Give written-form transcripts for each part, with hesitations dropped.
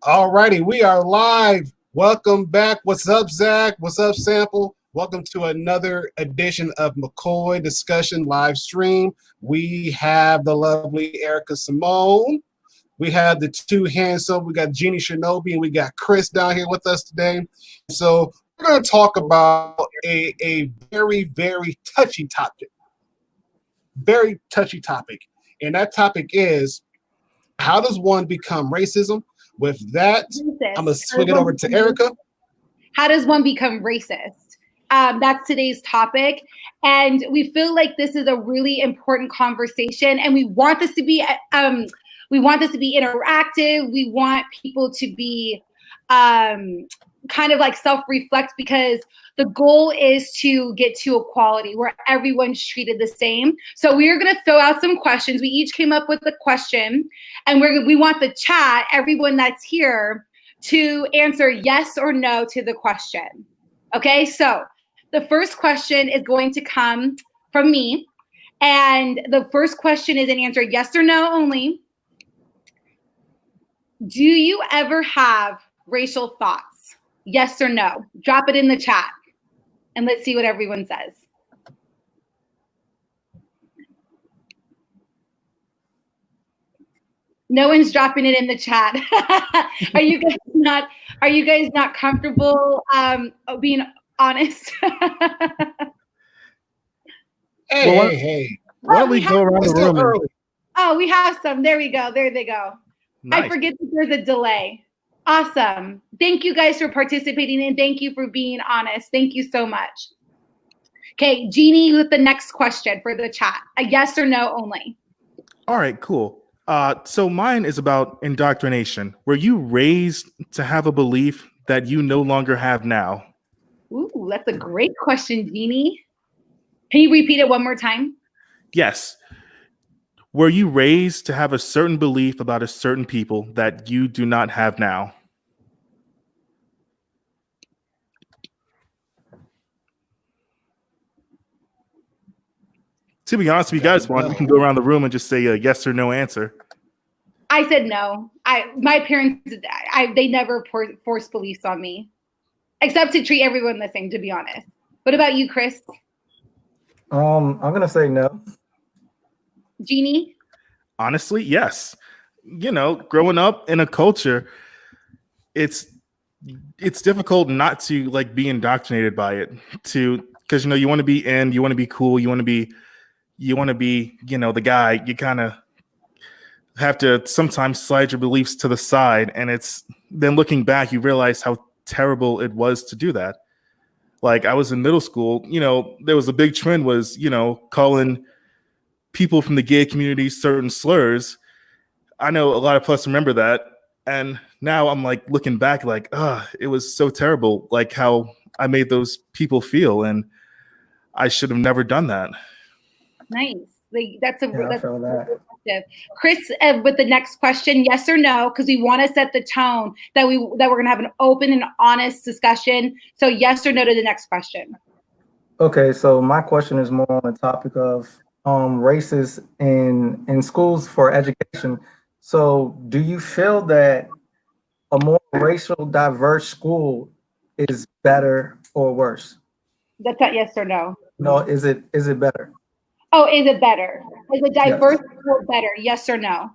All righty, we are live. Welcome back. What's up, Zach? What's up, Sample? Welcome to another edition of McCoy Discussion live stream. We have the lovely Aarika Simone. We have the two handsome. We got Jeannie Shinobi and we got Chris down here with us today. So we're going to talk about a very, very touchy topic. Very touchy topic. And that topic is, how does one become racism? With that, I'm going to swing it over to Aarika. How does one become racist? That's today's topic. And we feel like this is a really important conversation, and we want this to be interactive. We want people to be kind of like self-reflect, because the goal is to get to equality where everyone's treated the same. So we are going to throw out some questions. We each came up with a question, and we want the chat, everyone that's here, to answer yes or no to the question. Okay, so the first question is going to come from me, and the first question is an answer yes or no only. Do you ever have racial thoughts? Yes or no? Drop it in the chat, and let's see what everyone says. No one's dropping it in the chat. Are you guys not comfortable being honest? Hey. Why don't we go around the room? Oh, we have some. There we go. There they go. Nice. I forget that there's a delay. Awesome. Thank you guys for participating, and thank you for being honest. Thank you so much. Okay, Jeannie with the next question for the chat. A yes or no only. All right, cool. So mine is about indoctrination. Were you raised to have a belief that you no longer have now? Ooh, that's a great question, Jeannie. Can you repeat it one more time? Yes. Were you raised to have a certain belief about a certain people that you do not have now? To be honest, if you guys want, we can go around the room and just say a yes or no answer. I said no. My parents, they never forced beliefs on me, except to treat everyone the same, to be honest. What about you, Chris? I'm gonna say no. Jeannie? Honestly, yes. You know, growing up in a culture, it's difficult not to like be indoctrinated by it, because you want to be in, you want to be cool, you want to be the guy. You kind of have to sometimes slide your beliefs to the side, and it's then looking back, you realize how terrible it was to do that. Like, I was in middle school, there was a big trend was, calling people from the gay community certain slurs. I know a lot of us remember that. And now I'm like looking back like, it was so terrible, like how I made those people feel. And I should have never done that. Nice. That's perspective. Chris, with the next question, yes or no, because we want to set the tone that we're going to have an open and honest discussion. So yes or no to the next question. Okay, so my question is more on the topic of races in schools for education. So do you feel that a more racial diverse school is better or worse? That's not yes or no. No, is it better? Oh, is it better? Is a diverse school better? Yes or no?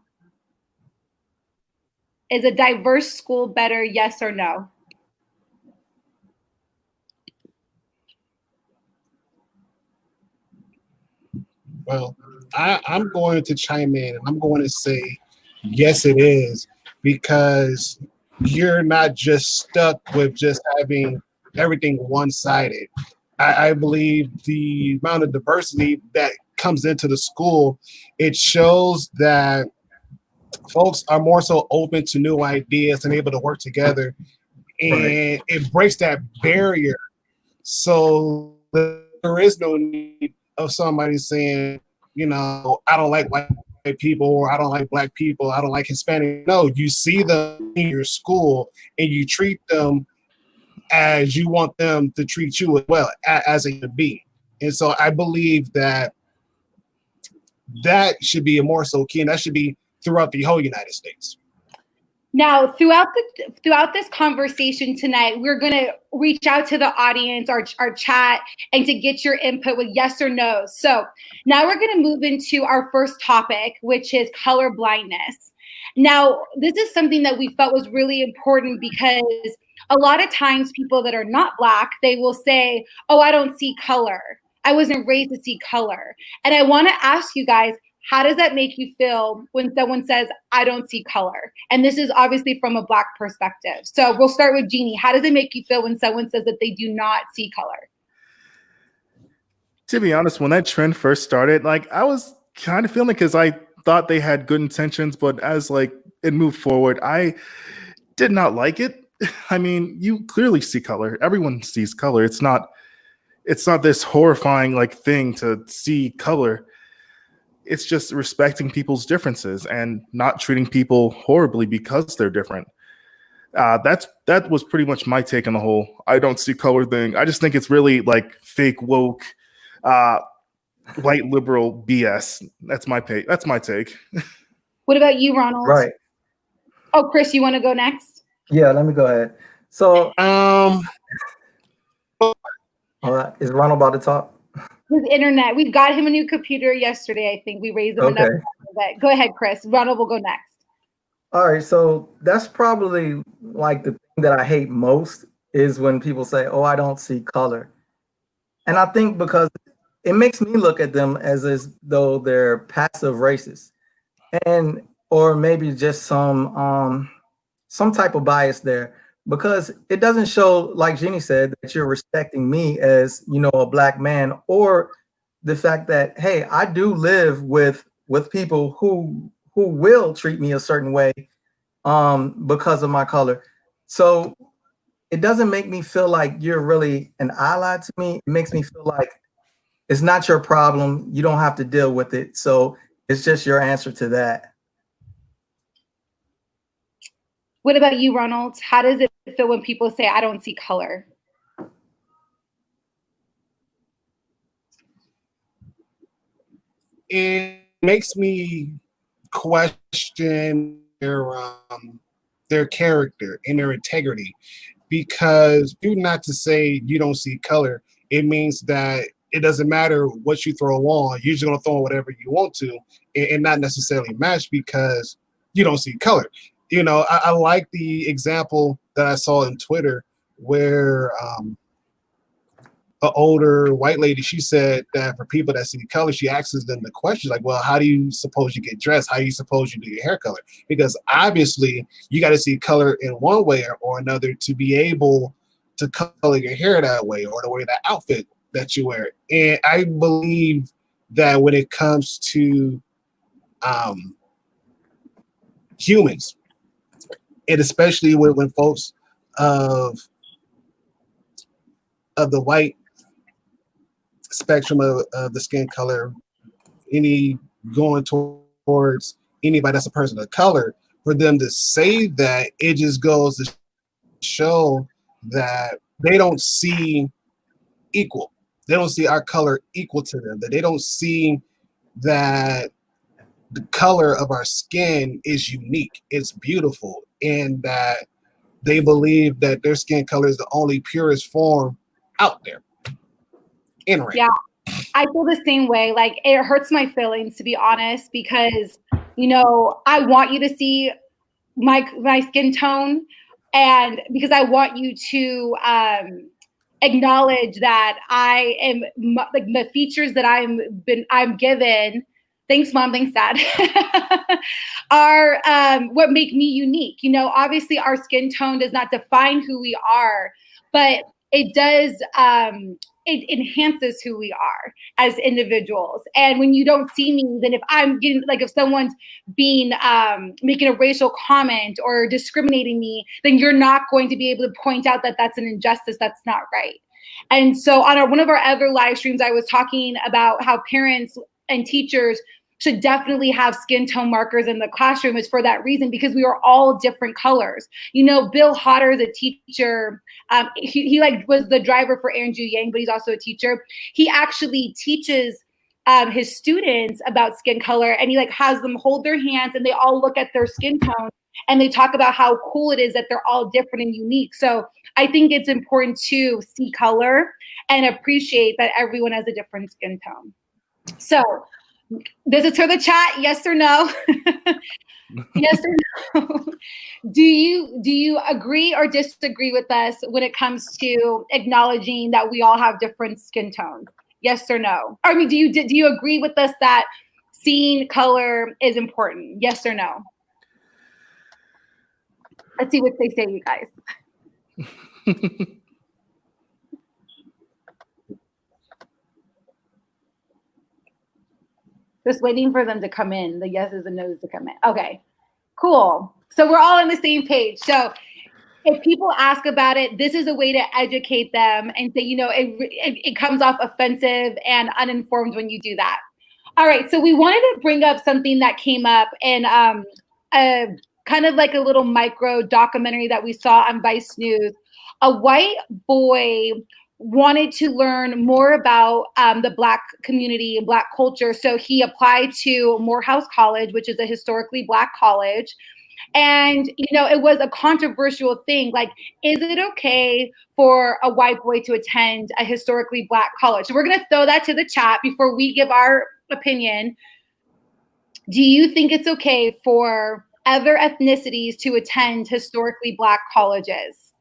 Is a diverse school better? Yes or no? Well, I'm going to chime in, and I'm going to say, yes, it is, because you're not just stuck with just having everything one-sided. I believe the amount of diversity that comes into the school, it shows that folks are more so open to new ideas and able to work together, and it breaks that barrier. So there is no need of somebody saying, I don't like white people, or I don't like black people, I don't like Hispanic. No, you see them in your school and you treat them as you want them to treat you as well, as a human being. And so I believe that should be a more so key, and that should be throughout the whole United States. Now, throughout this conversation tonight, we're going to reach out to the audience, our chat, and to get your input with yes or no. So now we're going to move into our first topic, which is color blindness. Now, this is something that we felt was really important because a lot of times people that are not Black, they will say, oh, I don't see color. I wasn't raised to see color. And I want to ask you guys, how does that make you feel when someone says, I don't see color? And this is obviously from a Black perspective. So we'll start with Jeannie. How does it make you feel when someone says that they do not see color? To be honest, when that trend first started, like I was kind of feeling it because I thought they had good intentions, but as like it moved forward, I did not like it. I mean, you clearly see color. Everyone sees color. It's not this horrifying like thing to see color. It's just respecting people's differences and not treating people horribly because they're different. That was pretty much my take on the whole I don't see color thing. I just think it's really like fake woke, white liberal BS. That's my take. What about you, Ronald? Right. Oh, Chris, you want to go next? Yeah, let me go ahead. So, Um, is Ronald about to talk? His internet. We got him a new computer yesterday, I think. We raised him enough. But go ahead, Chris. Ronald will go next. All right, so that's probably like the thing that I hate most is when people say, oh, I don't see color. And I think because it makes me look at them as though they're passive racist, and or maybe just some type of bias there, because it doesn't show, like Jeannie said, that you're respecting me as, you know, a Black man, or the fact that, hey, I do live with people who will treat me a certain way because of my color. So it doesn't make me feel like you're really an ally to me. It makes me feel like it's not your problem. You don't have to deal with it. So it's just your answer to that. What about you, Ronald? How does it feel when people say, I don't see color? it makes me question their character and their integrity, because you not to say you don't see color, it means that it doesn't matter what you throw on, you're just going to throw on whatever you want to and not necessarily match because you don't see color. You know, I like the example that I saw in Twitter where an older white lady, she said that for people that see color, she asks them the question like, well, how do you suppose you get dressed? How do you suppose you do your hair color? Because obviously you got to see color in one way or another to be able to color your hair that way or the way that outfit that you wear. And I believe that when it comes to humans, and especially when folks of the white spectrum of the skin color, any going towards anybody that's a person of color, for them to say that, it just goes to show that they don't see equal. They don't see our color equal to them. That they don't see that the color of our skin is unique, it's beautiful, and that they believe that their skin color is the only purest form out there. Yeah, I feel the same way. Like, it hurts my feelings, to be honest, because, you know, I want you to see my skin tone, and because I want you to acknowledge that I am like the features that I'm given. Thanks, Mom. Thanks, Dad. Are what make me unique. You know, obviously our skin tone does not define who we are, but it does. It enhances who we are as individuals. And when you don't see me, then if someone's being making a racial comment or discriminating me, then you're not going to be able to point out that that's an injustice. That's not right. And so on one of our other live streams, I was talking about how parents and teachers should definitely have skin tone markers in the classroom. Is for that reason, because we are all different colors. You know, Bill Hodder, the teacher, he was the driver for Andrew Yang, but he's also a teacher. He actually teaches his students about skin color, and he like has them hold their hands and they all look at their skin tone and they talk about how cool it is that they're all different and unique. So I think it's important to see color and appreciate that everyone has a different skin tone. So this is for the chat, yes or no? Yes or no? Do you agree or disagree with us when it comes to acknowledging that we all have different skin tones? Yes or no? I mean, do you agree with us that seeing color is important? Yes or no? Let's see what they say, you guys. Just waiting for them to come in, the yeses and nos to come in. Okay, cool. So we're all on the same page. So if people ask about it, this is a way to educate them and say, you know, it comes off offensive and uninformed when you do that. All right, so we wanted to bring up something that came up in a kind of like a little micro documentary that we saw on Vice News. A white boy wanted to learn more about the Black community and Black culture. So he applied to Morehouse College, which is a historically Black college. And, you know, it was a controversial thing. Like, is it okay for a white boy to attend a historically Black college? So we're going to throw that to the chat before we give our opinion. Do you think it's okay for other ethnicities to attend historically Black colleges?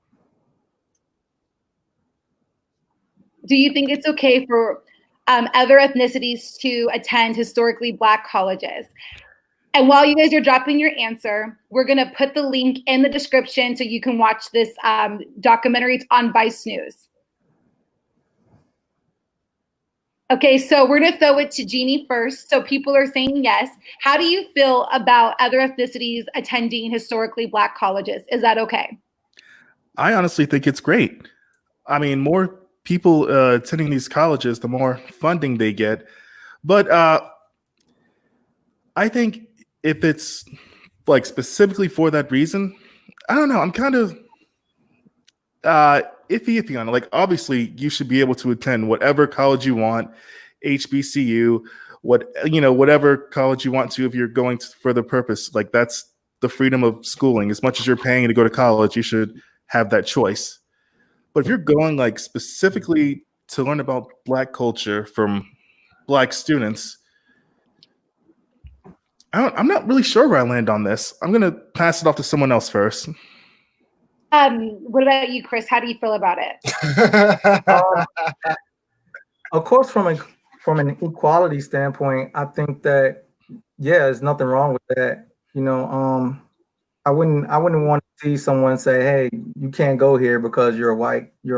Do you think it's okay for other ethnicities to attend historically Black colleges? And while you guys are dropping your answer, we're going to put the link in the description so you can watch this documentary. It's on Vice News. Okay, so we're going to throw it to Jeannie first. So people are saying yes. How do you feel about other ethnicities attending historically Black colleges? Is that okay? I honestly think it's great. I mean, more people attending these colleges, the more funding they get. But I think if it's like specifically for that reason, I don't know. I'm kind of iffy on it. Like, obviously, you should be able to attend whatever college you want, HBCU, whatever college you want to if you're going for the purpose. Like, that's the freedom of schooling. As much as you're paying to go to college, you should have that choice. But if you're going like specifically to learn about Black culture from Black students, I'm not really sure where I land on this. I'm going to pass it off to someone else first. What about you, Chris? How do you feel about it? Of course, from an equality standpoint, I think that, yeah, there's nothing wrong with that. You know, I wouldn't want to see someone say, "Hey, you can't go here because you're a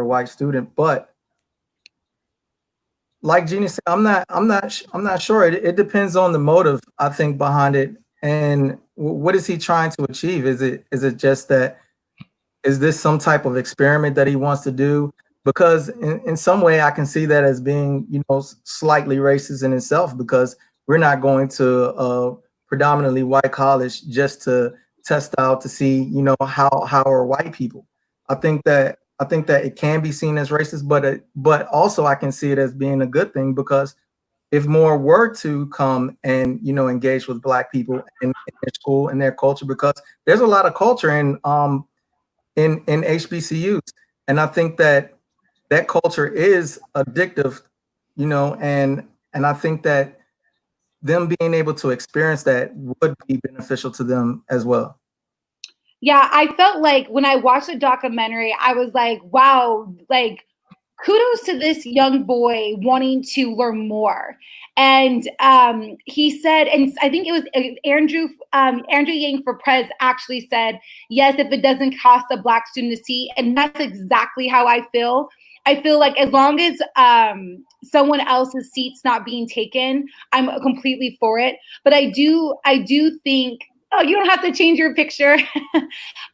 white student." But like Jeannie said, I'm not sure. It depends on the motive, I think, behind it, and what is he trying to achieve? Is it just that? Is this some type of experiment that he wants to do? Because in some way, I can see that as being, you know, slightly racist in itself. Because we're not going to a predominantly white college just to test out to see, you know, how are white people. I think that it can be seen as racist, but also I can see it as being a good thing, because if more were to come and, you know, engage with Black people in their school and their culture, because there's a lot of culture in HBCUs, and I think that culture is addictive, you know, and I think that them being able to experience that would be beneficial to them as well. Yeah, I felt like when I watched the documentary, I was like, wow, like, kudos to this young boy wanting to learn more. And he said, and I think it was Andrew Yang for Prez actually said, yes, if it doesn't cost a Black student a seat. And that's exactly how I feel. I feel like as long as someone else's seat's not being taken, I'm completely for it. But I do think, oh, you don't have to change your picture.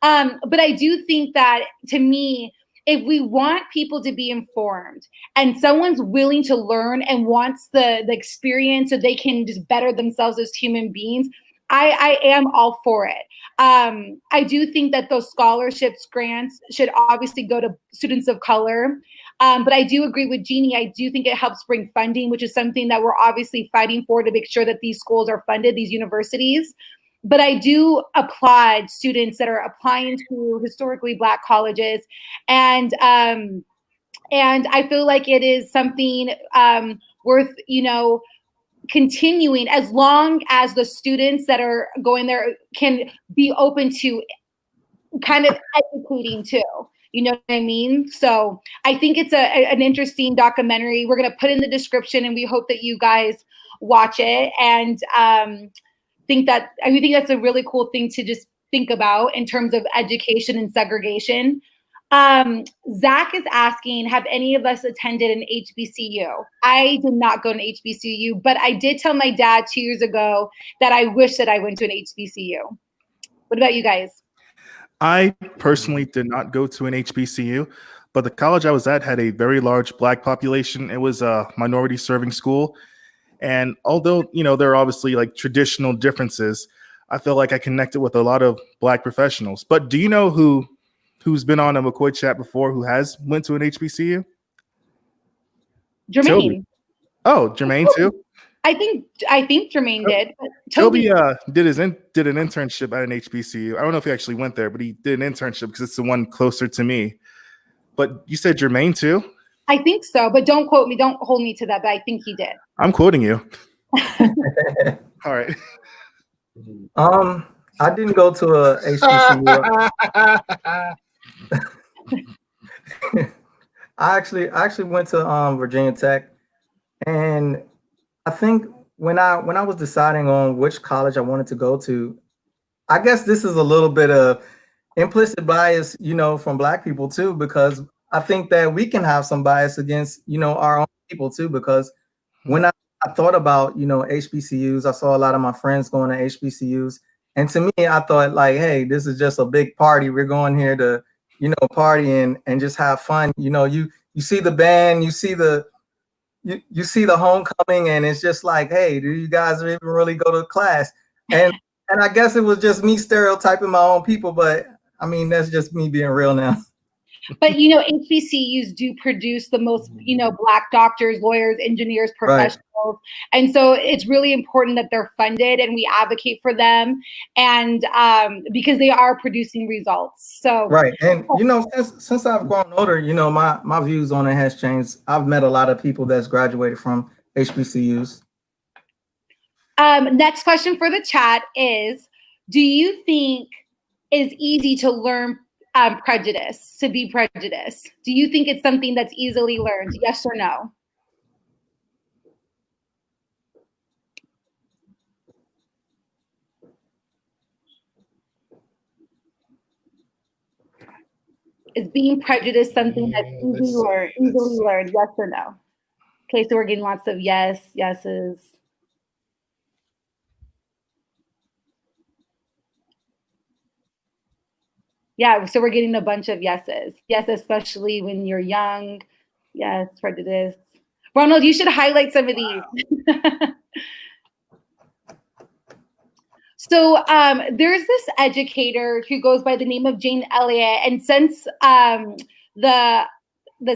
But I do think that, to me, if we want people to be informed and someone's willing to learn and wants the experience so they can just better themselves as human beings, I am all for it. I do think that those scholarships grants should obviously go to students of color. But I do agree with Jeannie. I do think it helps bring funding, which is something that we're obviously fighting for, to make sure that these schools are funded, these universities. But I do applaud students that are applying to historically Black colleges. And I feel like it is something worth, continuing, as long as the students that are going there can be open to kind of educating too. You know what I mean? So I think it's an interesting documentary. We're going to put in the description, and we hope that you guys watch it. And I think that's a really cool thing to just think about in terms of education and segregation. Zach is asking, have any of us attended an HBCU? I did not go to an HBCU, but I did tell my dad 2 years ago that I wish that I went to an HBCU. What about you guys? I personally did not go to an HBCU, but the college I was at had a very large Black population. It was a minority serving school. And although, there are obviously like traditional differences, I feel like I connected with a lot of Black professionals. But do you know who's been on a McCoy chat before who has went to an HBCU? Jermaine. Toby. Oh, Jermaine too? I think Jermaine did. Toby did an internship at an HBCU. I don't know if he actually went there, but he did an internship because it's the one closer to me. But you said Jermaine too? I think so, but don't quote me. Don't hold me to that, but I think he did. I'm quoting you. All right. I didn't go to a HBCU. I actually went to Virginia Tech, and I think when I was deciding on which college I wanted to go to, I guess this is a little bit of implicit bias, from Black people too, because I think that we can have some bias against, our own people too, because when I thought about, HBCUs, I saw a lot of my friends going to HBCUs. And to me, I thought like, hey, this is just a big party. We're going here to, party and just have fun. You see the band, you see the homecoming, and it's just like, hey, do you guys even really go to class? And I guess it was just me stereotyping my own people, but I mean, that's just me being real now. But HBCUs do produce the most, Black doctors, lawyers, engineers, professionals. Right. And so it's really important that they're funded and we advocate for them, and because they are producing results. So right. And since I've grown older, my views on it has changed. I've met a lot of people that's graduated from HBCUs. Next question for the chat is, do you think it's easy to learn prejudice, to be prejudiced? Do you think it's something that's easily learned? Yes or no? Is being prejudiced something that's easily learned? Yes or no? Okay, so we're getting lots of yeses. Yeah, so we're getting a bunch of yeses. Yes, especially when you're young. Yes, prejudice. Ronald, you should highlight some of these. So there's this educator who goes by the name of Jane Elliott, and since the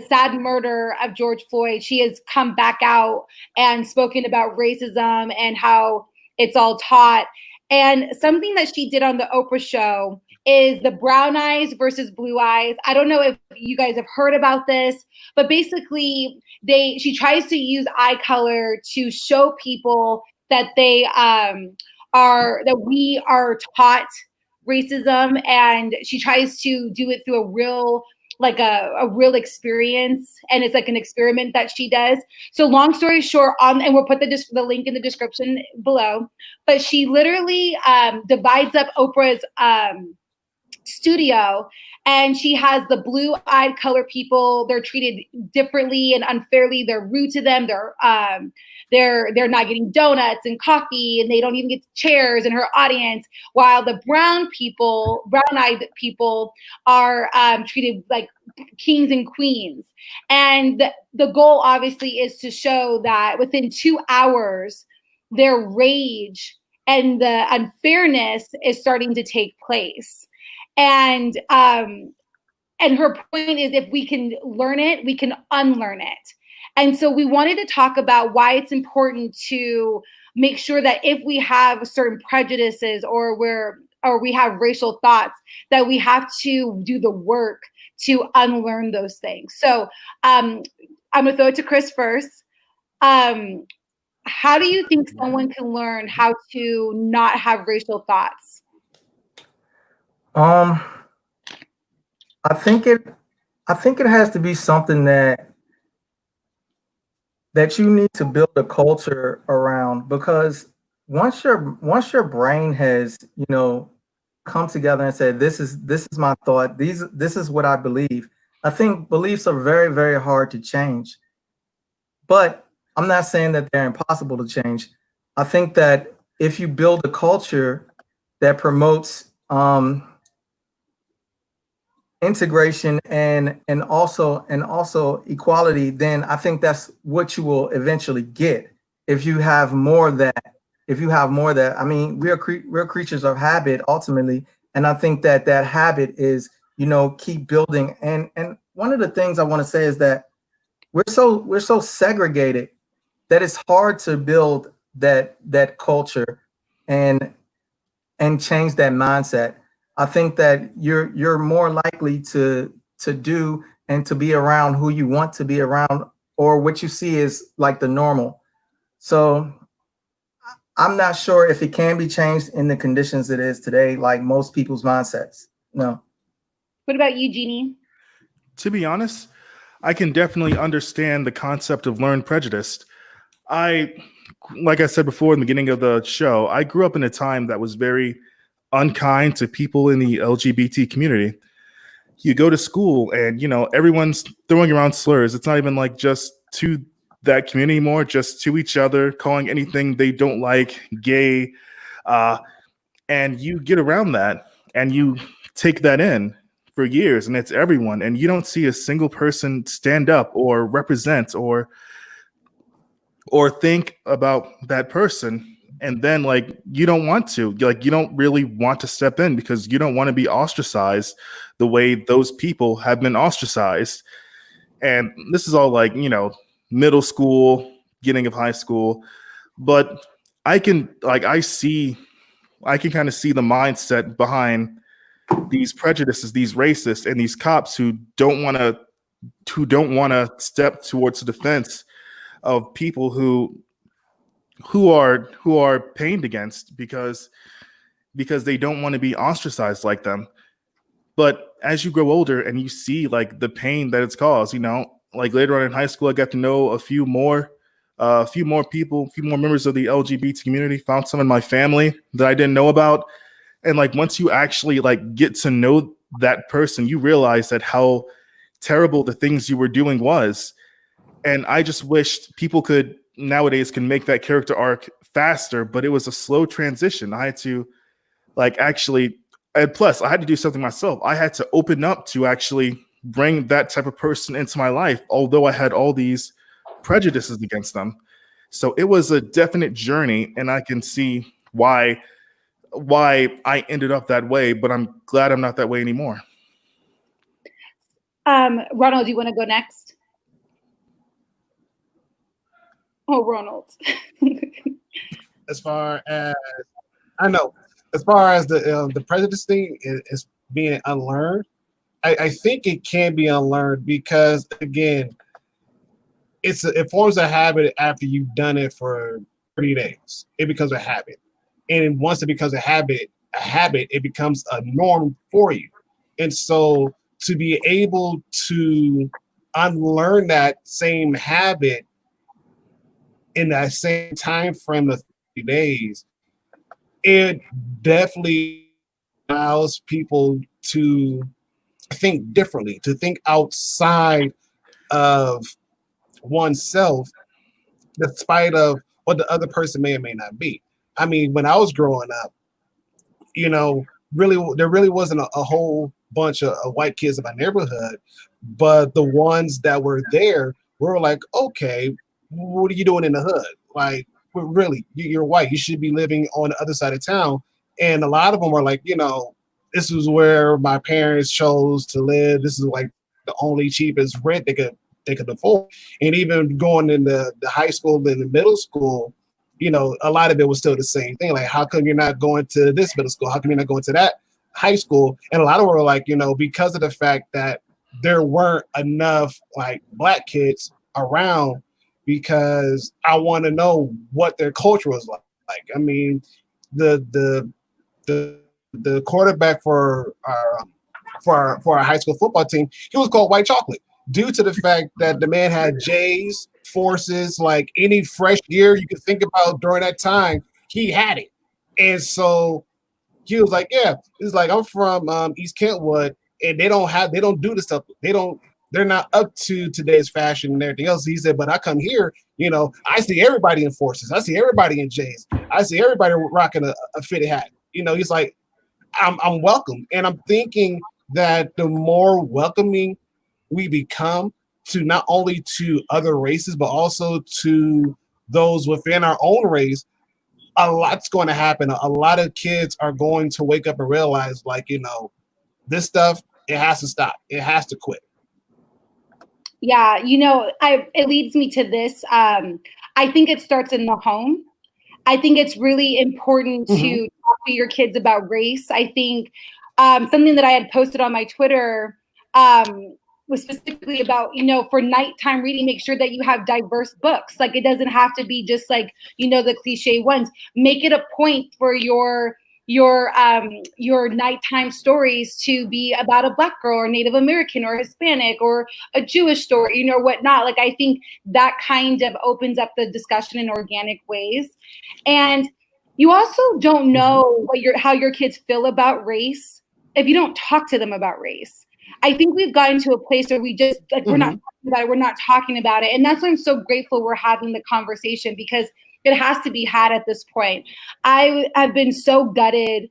sad murder of George Floyd, she has come back out and spoken about racism and how it's all taught. And something that she did on the Oprah show is the brown eyes versus blue eyes. I don't know if you guys have heard about this, but basically she tries to use eye color to show people that we are taught racism, and she tries to do it through a real experience, and it's like an experiment that she does. So long story short, and we'll put the link in the description below, but she literally divides up Oprah's studio, and she has the blue-eyed color people. They're treated differently and unfairly. They're rude to them. They're not getting donuts and coffee, and they don't even get chairs in her audience, while the brown-eyed people are treated like kings and queens. And the goal obviously is to show that within 2 hours, their rage the unfairness is starting to take place. And her point is, if we can learn it, we can unlearn it. And so we wanted to talk about why it's important to make sure that if we have certain prejudices or we have racial thoughts, that we have to do the work to unlearn those things. So I'm gonna throw it to Chris first. How do you think someone can learn how to not have racial thoughts? I think it has to be something that you need to build a culture around, because once your brain has, come together and said, this is my thought, this is what I believe. I think beliefs are very, very hard to change. But I'm not saying that they're impossible to change. I think that if you build a culture that promotes integration and also equality, then I think that's what you will eventually get. If you have more of that, I mean, we're creatures of habit ultimately, and I think that habit is, keep building. And one of the things I want to say is that we're so segregated that it's hard to build that culture and change that mindset. I think that you're more likely to do and to be around who you want to be around, or what you see is like the normal. So I'm not sure if it can be changed in the conditions it is today, like most people's mindsets. No. What about you, Jeannie? To be honest, I can definitely understand the concept of learned prejudice. Like I said before in the beginning of the show, I grew up in a time that was very unkind to people in the LGBT community. You go to school and, everyone's throwing around slurs. It's not even like just to that community anymore, just to each other, calling anything they don't like gay. And you get around that and you take that in for years, and it's everyone. And you don't see a single person stand up or represent or think about that person. And then you don't want to, you don't really want to step in because you don't want to be ostracized the way those people have been ostracized. And this is all middle school, beginning of high school. But I can kind of see the mindset behind these prejudices, these racists, and these cops who don't want to step towards the defense of people who are pained against because they don't want to be ostracized like them. But as you grow older and you see the pain that it's caused, later on in high school, I got to know a few more people, a few more members of the LGBT community, found some in my family that I didn't know about. And once you actually get to know that person, you realize that how terrible the things you were doing was. And I just wished people nowadays can make that character arc faster, but it was a slow transition. I had to and plus I had to do something myself. I had to open up to actually bring that type of person into my life, although I had all these prejudices against them. So it was a definite journey, and I can see why I ended up that way, but I'm glad I'm not that way anymore. Ronald, do you want to go next? Oh, Ronald. As far as the prejudice thing is being unlearned, I think it can be unlearned because, again, it forms a habit after you've done it for 30 days. It becomes a habit. And once it becomes a habit, it becomes a norm for you. And so to be able to unlearn that same habit in that same time frame of 30 days, it definitely allows people to think differently, to think outside of oneself, despite of what the other person may or may not be. I mean, when I was growing up, there really wasn't a whole bunch of white kids in my neighborhood, but the ones that were there were like, okay, what are you doing in the hood? well, really, you're white. You should be living on the other side of town. And a lot of them are like, this is where my parents chose to live. This is like the only cheapest rent they could afford. And even going into the high school and the middle school, a lot of it was still the same thing. Like, how come you're not going to this middle school? How come you're not going to that high school? And a lot of them were like, because of the fact that there weren't enough like Black kids around, because I want to know what their culture was like. I mean, the quarterback for our high school football team, he was called White Chocolate due to the fact that the man had J's, Forces, like any fresh gear you could think about during that time, he had it. And so he was like, yeah, he's like, I'm from East Kentwood, and they don't do this stuff. They're not up to today's fashion and everything else. He said, but I come here, I see everybody in Forces. I see everybody in J's. I see everybody rocking a fitted hat. He's like, I'm welcome. And I'm thinking that the more welcoming we become to not only to other races, but also to those within our own race, a lot's going to happen. A lot of kids are going to wake up and realize, like, this stuff, it has to stop. It has to quit. Yeah, it leads me to this. I think it starts in the home. I think it's really important to talk to your kids about race. I think something that I had posted on my Twitter was specifically about, for nighttime reading, make sure that you have diverse books. Like, it doesn't have to be just like, the cliche ones. Make it a point for your nighttime stories to be about a Black girl or Native American or Hispanic or a Jewish story, whatnot. Like, I think that kind of opens up the discussion in organic ways. And you also don't know how your kids feel about race if you don't talk to them about race. I think we've gotten to a place where we just we're not talking about it. We're not talking about it. And that's why I'm so grateful we're having the conversation, because it has to be had at this point. I have been so gutted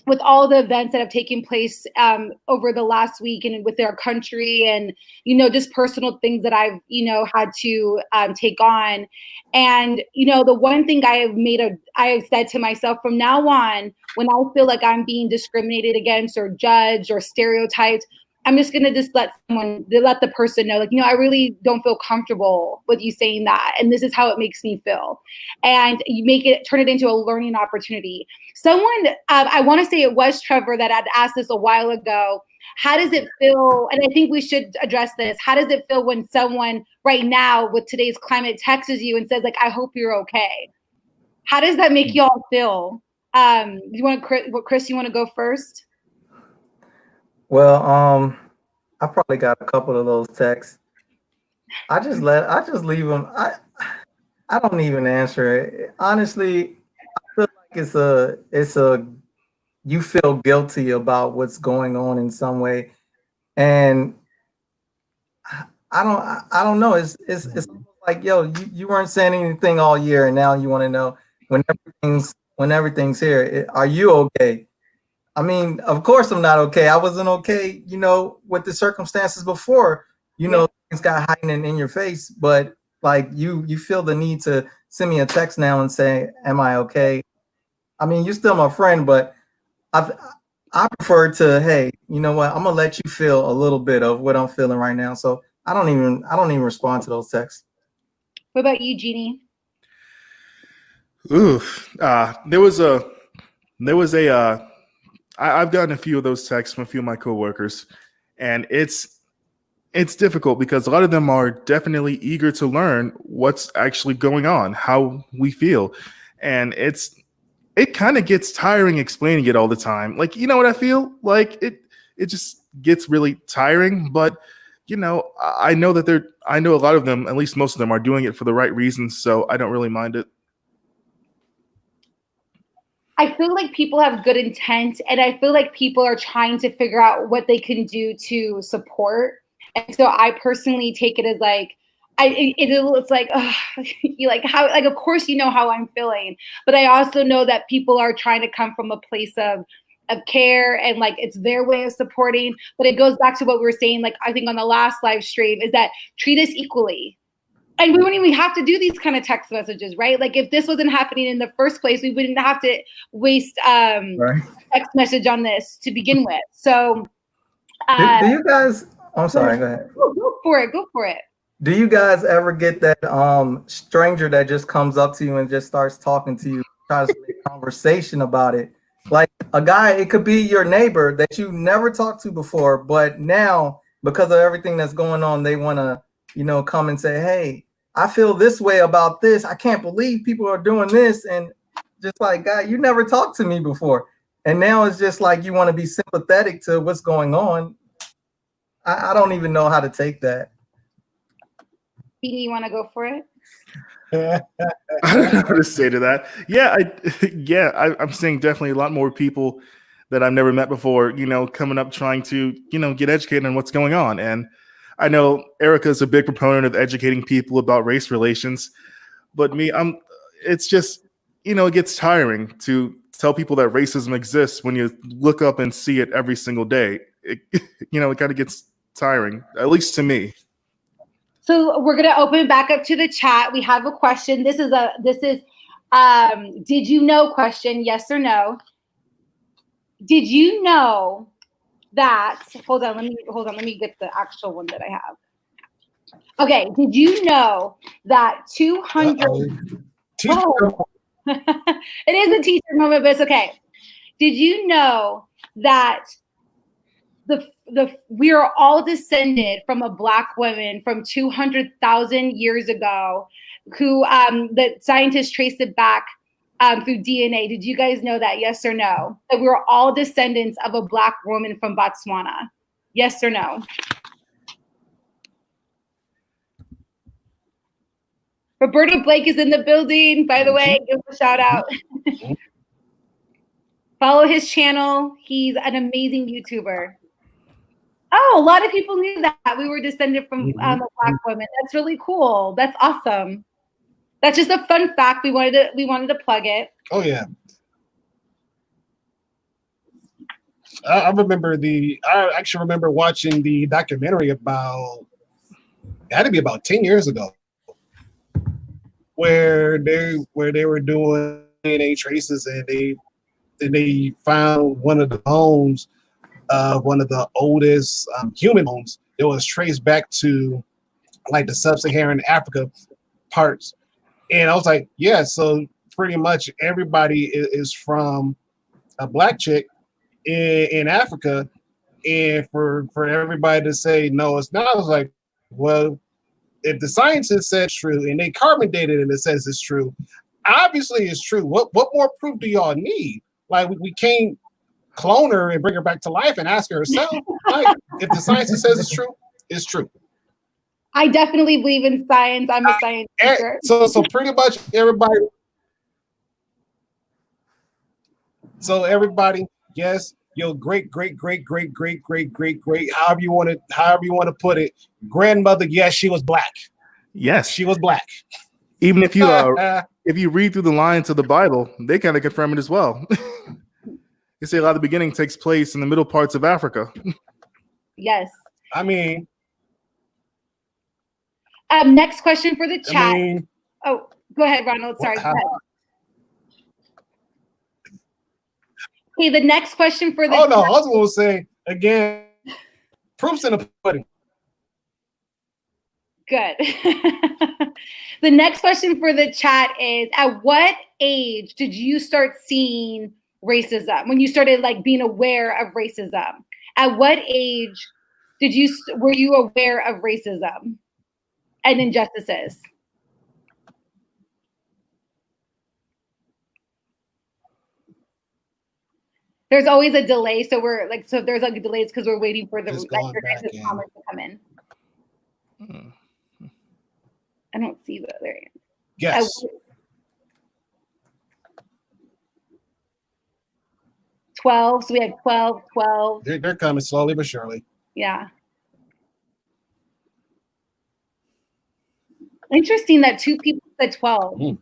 with all the events that have taken place over the last week and with our country, and just personal things that I've had to take on. And the one thing I have said to myself from now on, when I feel like I'm being discriminated against or judged or stereotyped, I'm just gonna let the person know, like, I really don't feel comfortable with you saying that, and this is how it makes me feel. And you turn it into a learning opportunity. Someone, I want to say it was Trevor that had asked this a while ago. How does it feel? And I think we should address this. How does it feel when someone right now with today's climate texts you and says, like, I hope you're okay? How does that make y'all feel? Chris, you want to go first? Well, I probably got a couple of those texts. I just leave them. I don't even answer it. Honestly, I feel like it's a you feel guilty about what's going on in some way, and I don't know. It's like, yo, you weren't saying anything all year, and now you want to know when everything's here. Are you okay? I mean, of course I'm not okay. I wasn't okay, with the circumstances before, things got heightened in your face. But like you feel the need to send me a text now and say, am I okay? I mean, you're still my friend, but I prefer to, hey, you know what? I'm gonna let you feel a little bit of what I'm feeling right now. So I don't even respond to those texts. What about you, Jeannie? Oof. I've gotten a few of those texts from a few of my coworkers, and it's difficult because a lot of them are definitely eager to learn what's actually going on, how we feel. And it kind of gets tiring explaining it all the time. Like, you know what I feel? Like it just gets really tiring, but I know a lot of them, at least most of them, are doing it for the right reasons, so I don't really mind it. I feel like people have good intent, and I feel like people are trying to figure out what they can do to support. And so I personally take it as like, it's like, you like how, like, of course, how I'm feeling, but I also know that people are trying to come from a place of care, and like, it's their way of supporting. But it goes back to what we were saying, like, I think on the last live stream, is that treat us equally. and we wouldn't even have to do these kind of text messages, right? Like if this wasn't happening in the first place, we wouldn't have to waste Right. text message on this to begin with. So Do you guys? I'm sorry. Go ahead. Go for it. Go for it. Do you guys ever get that stranger that just comes up to you and just starts talking to you, tries to make conversation about it? Like a guy, it could be your neighbor that you never talked to before, but now because of everything that's going on, they want to, come and say, "Hey, I feel this way about this. I can't believe people are doing this." And just like, God, you never talked to me before. And now it's just like you want to be sympathetic to what's going on. I don't even know how to take that. Beanie, you want to go for it? I don't know what to say to that. Yeah, I'm seeing definitely a lot more people that I've never met before, coming up trying to, get educated on what's going on. And I know Aarika is a big proponent of educating people about race relations, but it's just, it gets tiring to tell people that racism exists when you look up and see it every single day. It kind of gets tiring, at least to me. So we're gonna open back up to the chat. We have a question. This is did you know question, yes or no? Did you know that, hold on, let me get the actual one that I have. Okay, did you know that 200 Whoa. It is a teacher moment, but it's okay. Did you know that we are all descended from a Black woman from 200,000 years ago, who the scientists traced it back through DNA? Did you guys know that? Yes or no? That we were all descendants of a Black woman from Botswana? Yes or no? Roberta Blake is in the building, by the way. Give him a shout out. Follow his channel. He's an amazing YouTuber. Oh, a lot of people knew that we were descended from a Black woman. That's really cool. That's awesome. That's just a fun fact. We wanted to plug it. Oh yeah. I actually remember watching the documentary it had to be about 10 years ago, where they were doing DNA traces, and they found one of the bones of one of the oldest human bones. It was traced back to like the sub-Saharan Africa parts. And I was like, yeah, so pretty much everybody is from a Black chick in Africa. And for everybody to say, no, it's not, I was like, well, if the scientists said it's true and they carbon dated and it says it's true, obviously it's true. What more proof do y'all need? Like, we can't clone her and bring her back to life and ask her herself. Like, if the scientist says it's true, it's true. I definitely believe in science. I'm a science teacher. So pretty much everybody. So everybody, yes, your great, however you want to put it, grandmother, yes, she was Black. Yes, she was Black. Even if you read through the lines of the Bible, they kind of confirm it as well. They say a lot of the beginning takes place in the middle parts of Africa. Yes. I mean, next question for the chat. Oh, go ahead, Ronald. Sorry. Go ahead. Okay, the next question for the chat. No, I was going to say, again, proof's in the pudding. Good. The next question for the chat is, at what age did you start seeing racism? When you started like being aware of racism? At what age were you aware of racism and injustices? There's always a delay, so if there's like a delay, it's because we're waiting for your guys' comments to come in. I don't see the other end. Yes. 12. So we had 12. They're coming slowly but surely. Yeah. Interesting that 2 people said 12.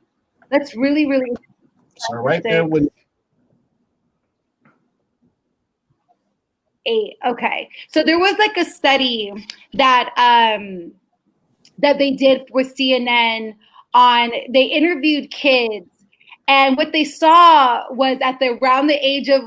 That's really, really interesting. So right there with 8. Okay. So there was like a study that that they did with CNN they interviewed kids, and what they saw was around the age of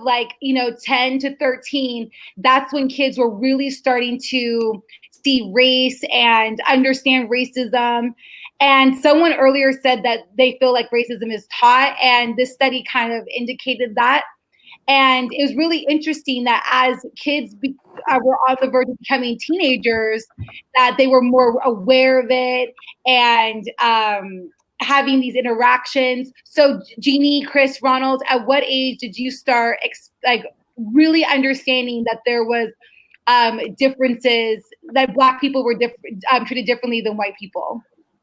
10 to 13, that's when kids were really starting to see race and understand racism. And someone earlier said that they feel like racism is taught, and this study kind of indicated that. And it was really interesting that as kids were on the verge of becoming teenagers, that they were more aware of it and having these interactions. So Jeannie, Chris, Ronald, at what age did you start really understanding that there was differences, that Black people were treated differently than white people?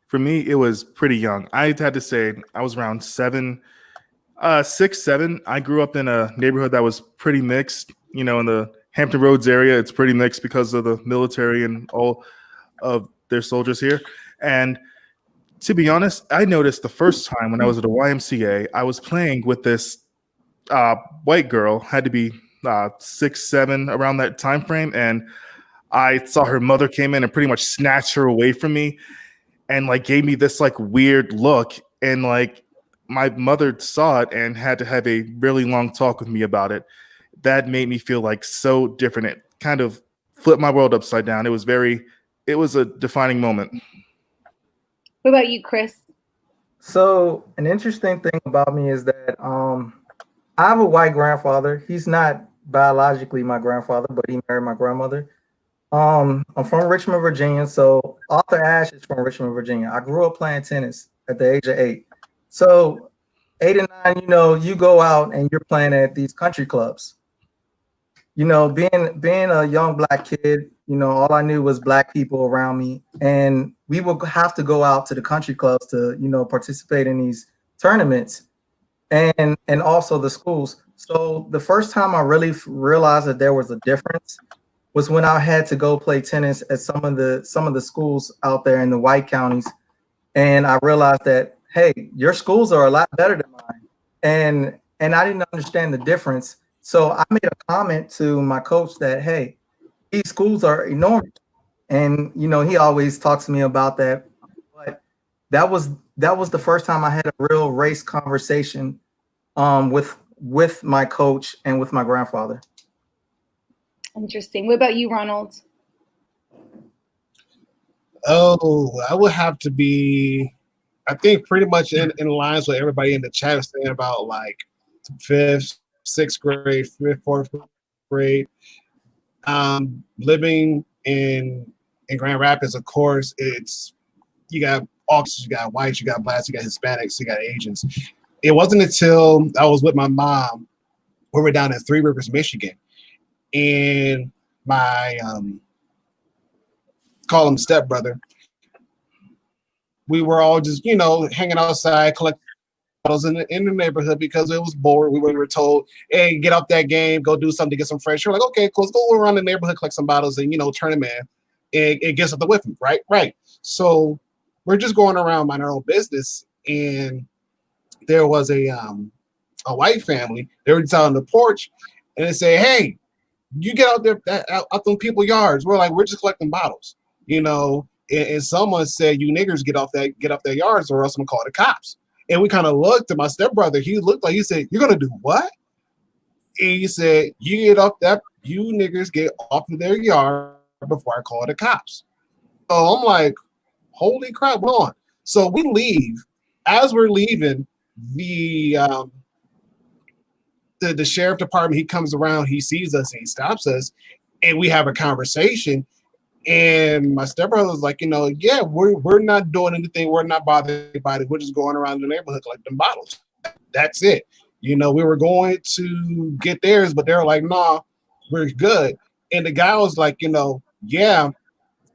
For me, it was pretty young. I had to say I was around 6, 7. I grew up in a neighborhood that was pretty mixed. In the Hampton Roads area, it's pretty mixed because of the military and all of their soldiers here. And to be honest, I noticed the first time when I was at a YMCA, I was playing with this white girl, had to be 6, 7, around that time frame. And I saw her mother came in and pretty much snatched her away from me and gave me this weird look. And my mother saw it and had to have a really long talk with me about it. That made me feel so different. It kind of flipped my world upside down. It was a defining moment. What about you, Chris? So an interesting thing about me is that I have a white grandfather. He's not biologically my grandfather, but he married my grandmother. I'm from Richmond, Virginia. So Arthur Ashe is from Richmond, Virginia. I grew up playing tennis at the age of 8. So 8 and 9, you go out and you're playing at these country clubs. Being a young Black kid, all I knew was Black people around me, and we would have to go out to the country clubs to, participate in these tournaments, and also the schools. So the first time I really realized that there was a difference was when I had to go play tennis at some of the schools out there in the white counties, and I realized that, hey, your schools are a lot better than mine, and I didn't understand the difference. So I made a comment to my coach that, hey, these schools are enormous. And, he always talks to me about that. But that was the first time I had a real race conversation with my coach and with my grandfather. Interesting. What about you, Ronald? Oh, I would have to be, I think, pretty much in lines with everybody in the chat is saying about 5th, 6th grade, 5th, 4th grade. Living in Grand Rapids, of course, you got Auks, you got whites, you got Blacks, you got Hispanics, you got Asians. It wasn't until I was with my mom, we were down in Three Rivers, Michigan, and my call him stepbrother, we were all just hanging outside collecting bottles in the neighborhood because it was bored. We were told, hey, get off that game, go do something to get some fresh. We're like, okay, cool, let's go around the neighborhood, collect some bottles, and turn them in and get something with them, right. So we're just going around minding our own business, and there was a white family. They were just out on the porch, and they say, hey, you get out there out them people's yards. We're like, we're just collecting bottles, and someone said, you niggers get off their yards, or else I'm gonna call the cops. And we kind of looked at my stepbrother. He looked like, he said, you're going to do what? And he said, you niggers get off of their yard before I call the cops. So I'm like, holy crap, hold on. So we leave. As we're leaving, the sheriff department, he comes around, he sees us, and he stops us, and we have a conversation. And my stepbrother was like, yeah, we're not doing anything. We're not bothered by it. We're just going around the neighborhood collecting bottles. That's it. We were going to get theirs, but they were like, nah, we're good. And the guy was like, yeah.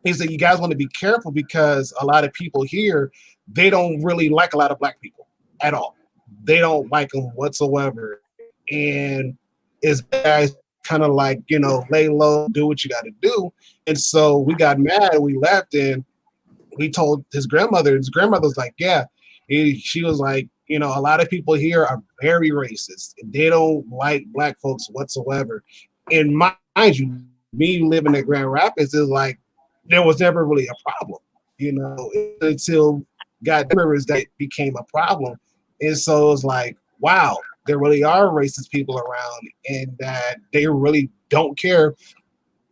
He said, you guys want to be careful because a lot of people here, they don't really like a lot of Black people at all. They don't like them whatsoever. And it's guys kind of lay low, do what you got to do. And so we got mad, we left, and we told his grandmother. His grandmother was like, yeah. She was like, a lot of people here are very racist. They don't like Black folks whatsoever. And mind you, me living in Grand Rapids is there was never really a problem. until got members that became a problem. And so it's like, wow, there really are racist people around, and that they really don't care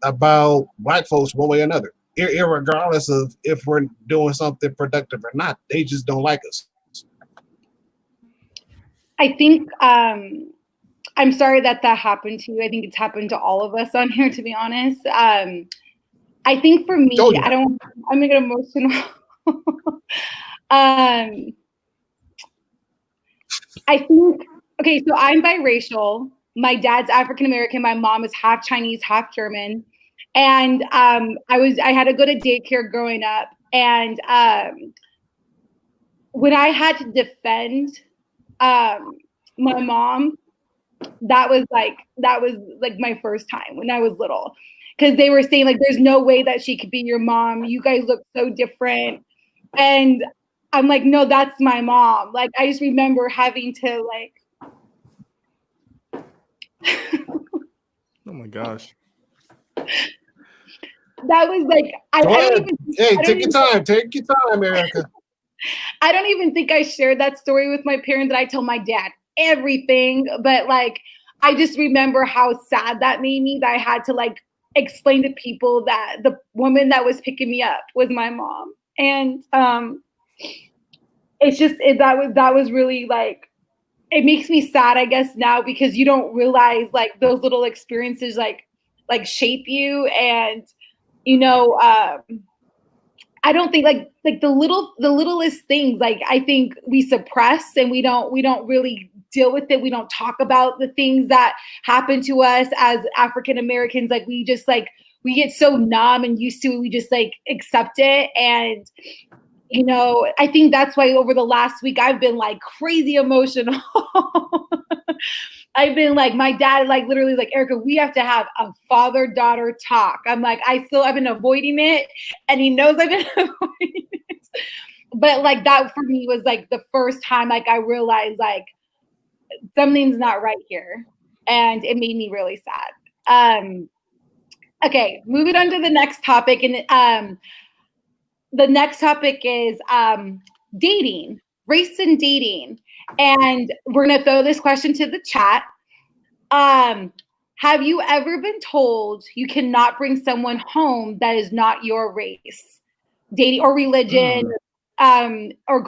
about Black folks one way or another, regardless of if we're doing something productive or not. They just don't like us. I think I'm sorry that happened to you. I think it's happened to all of us on here, to be honest. I think for me, Oh, yeah. I'm gonna get emotional. I think, okay, so I'm biracial. My dad's African American. My mom is half Chinese, half German. And I had to go to daycare growing up. And when I had to defend my mom, that was like my first time when I was little, because they were saying like, there's no way that she could be your mom. You guys look so different. And I'm like, no, that's my mom. Like, I just remember having to like. Oh my gosh. That was like, I don't even. Take your time, Aarika. I don't even think I shared that story with my parents, and I told my dad everything, but like, I just remember how sad that made me, that I had to like explain to people that the woman that was picking me up was my mom. And it's just, that was really like, it makes me sad, I guess, now, because you don't realize like those little experiences like shape you. And I don't think like the littlest things, like I think we suppress, and we don't really deal with it. We don't talk about the things that happen to us as African Americans. Like we just like, we get so numb and used to it, we just like accept it. And I think that's why over the last week I've been like crazy emotional. I've been like, my dad, like literally like, Aarika, we have to have a father-daughter talk. I'm like, I've been avoiding it, and he knows I've been avoiding it. But like that for me was like the first time like I realized like something's not right here, and it made me really sad. Okay, moving on to the next topic, and the next topic is dating, race and dating. And we're going to throw this question to the chat. Have you ever been told you cannot bring someone home that is not your race, dating or religion, or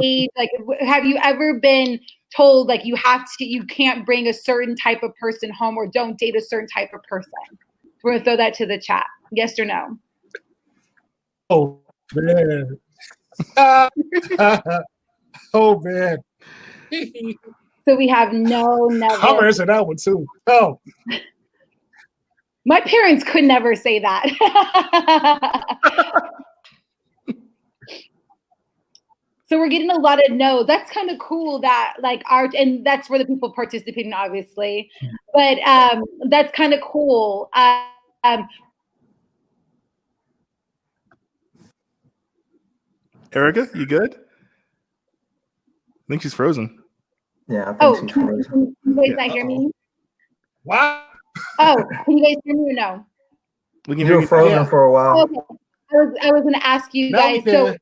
age? Like, have you ever been told like you can't bring a certain type of person home, or don't date a certain type of person? We're going to throw that to the chat. Yes or no? Oh, man. Oh, man. So we have no, never. I'm answering that one too. Oh. My parents could never say that. So we're getting a lot of no. That's kind of cool that like and that's for the people participating, obviously. But that's kind of cool. Aarika, you good? I think she's frozen. Yeah, I think she's frozen. Can you guys not hear me? Wow. Oh, can you guys hear me or no? We can You hear were you. frozen for a while. Okay. I was going to ask you guys. So,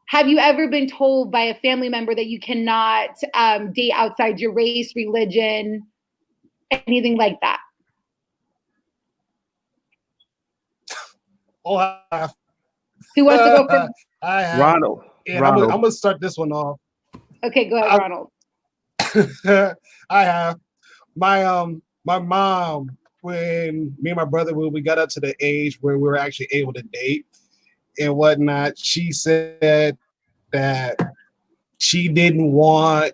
have you ever been told by a family member that you cannot date outside your race, religion, anything like that? Oh, I have. Who wants to go first? I have. Ronald. And Ronald. I'm going to start this one off. Okay, go ahead, Ronald. I have. My mom, when me and my brother, when we got up to the age where we were actually able to date and whatnot, she said that she didn't want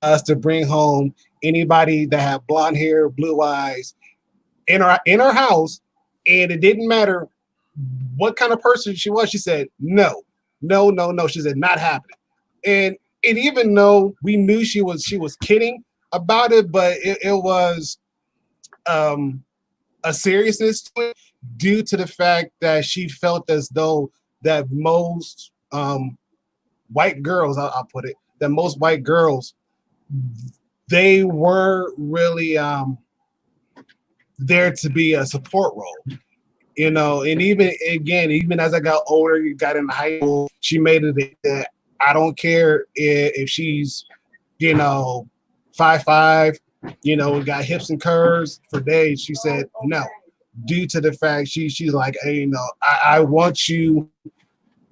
us to bring home anybody that had blonde hair, blue eyes in her house, and it didn't matter what kind of person she was. She said no. She said not happening. And even though we knew she was kidding about it, but it was a seriousness to it due to the fact that she felt as though that most white girls, I'll put it, that most white girls, they weren't really there to be a support role. You know, and even as I got older, you got in high school, she made it that I don't care if she's, 5'5", got hips and curves for days. She said no, due to the fact she's like, hey, I want you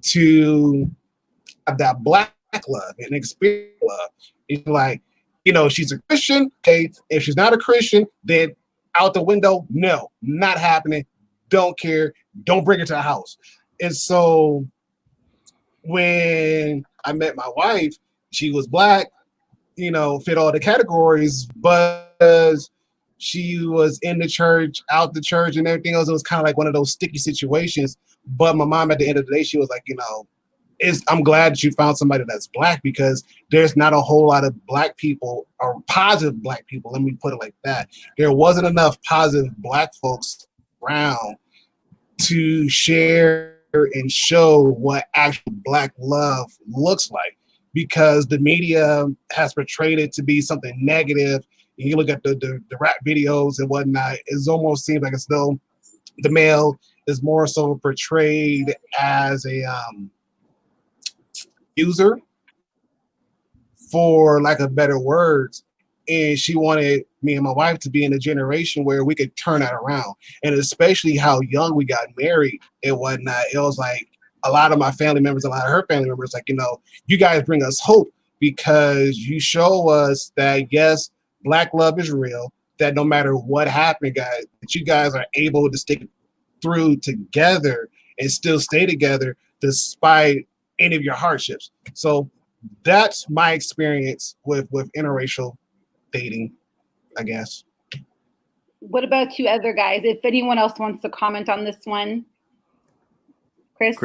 to have that black love and experience love. It's like, she's a Christian. Okay, if she's not a Christian, then out the window, no, not happening. Don't care. Don't bring her to the house. And so when I met my wife, she was black, fit all the categories, but she was in the church, out the church, and everything else. It was kind of like one of those sticky situations. But my mom, at the end of the day, she was like, I'm glad that you found somebody that's black, because there's not a whole lot of black people, or positive black people. Let me put it like that. There wasn't enough positive black folks around to share and show what actual black love looks like, because the media has portrayed it to be something negative. You look at the rap videos and whatnot, it almost seems like as though the male is more so portrayed as a user, for lack of better words. And she wanted me and my wife to be in a generation where we could turn that around. And especially how young we got married and whatnot, it was like a lot of my family members, a lot of her family members, like, you guys bring us hope, because you show us that, yes, black love is real, that no matter what happened, guys, that you guys are able to stick through together and still stay together despite any of your hardships. So that's my experience with interracial dating, I guess. What about you other guys? If anyone else wants to comment on this one. Chris?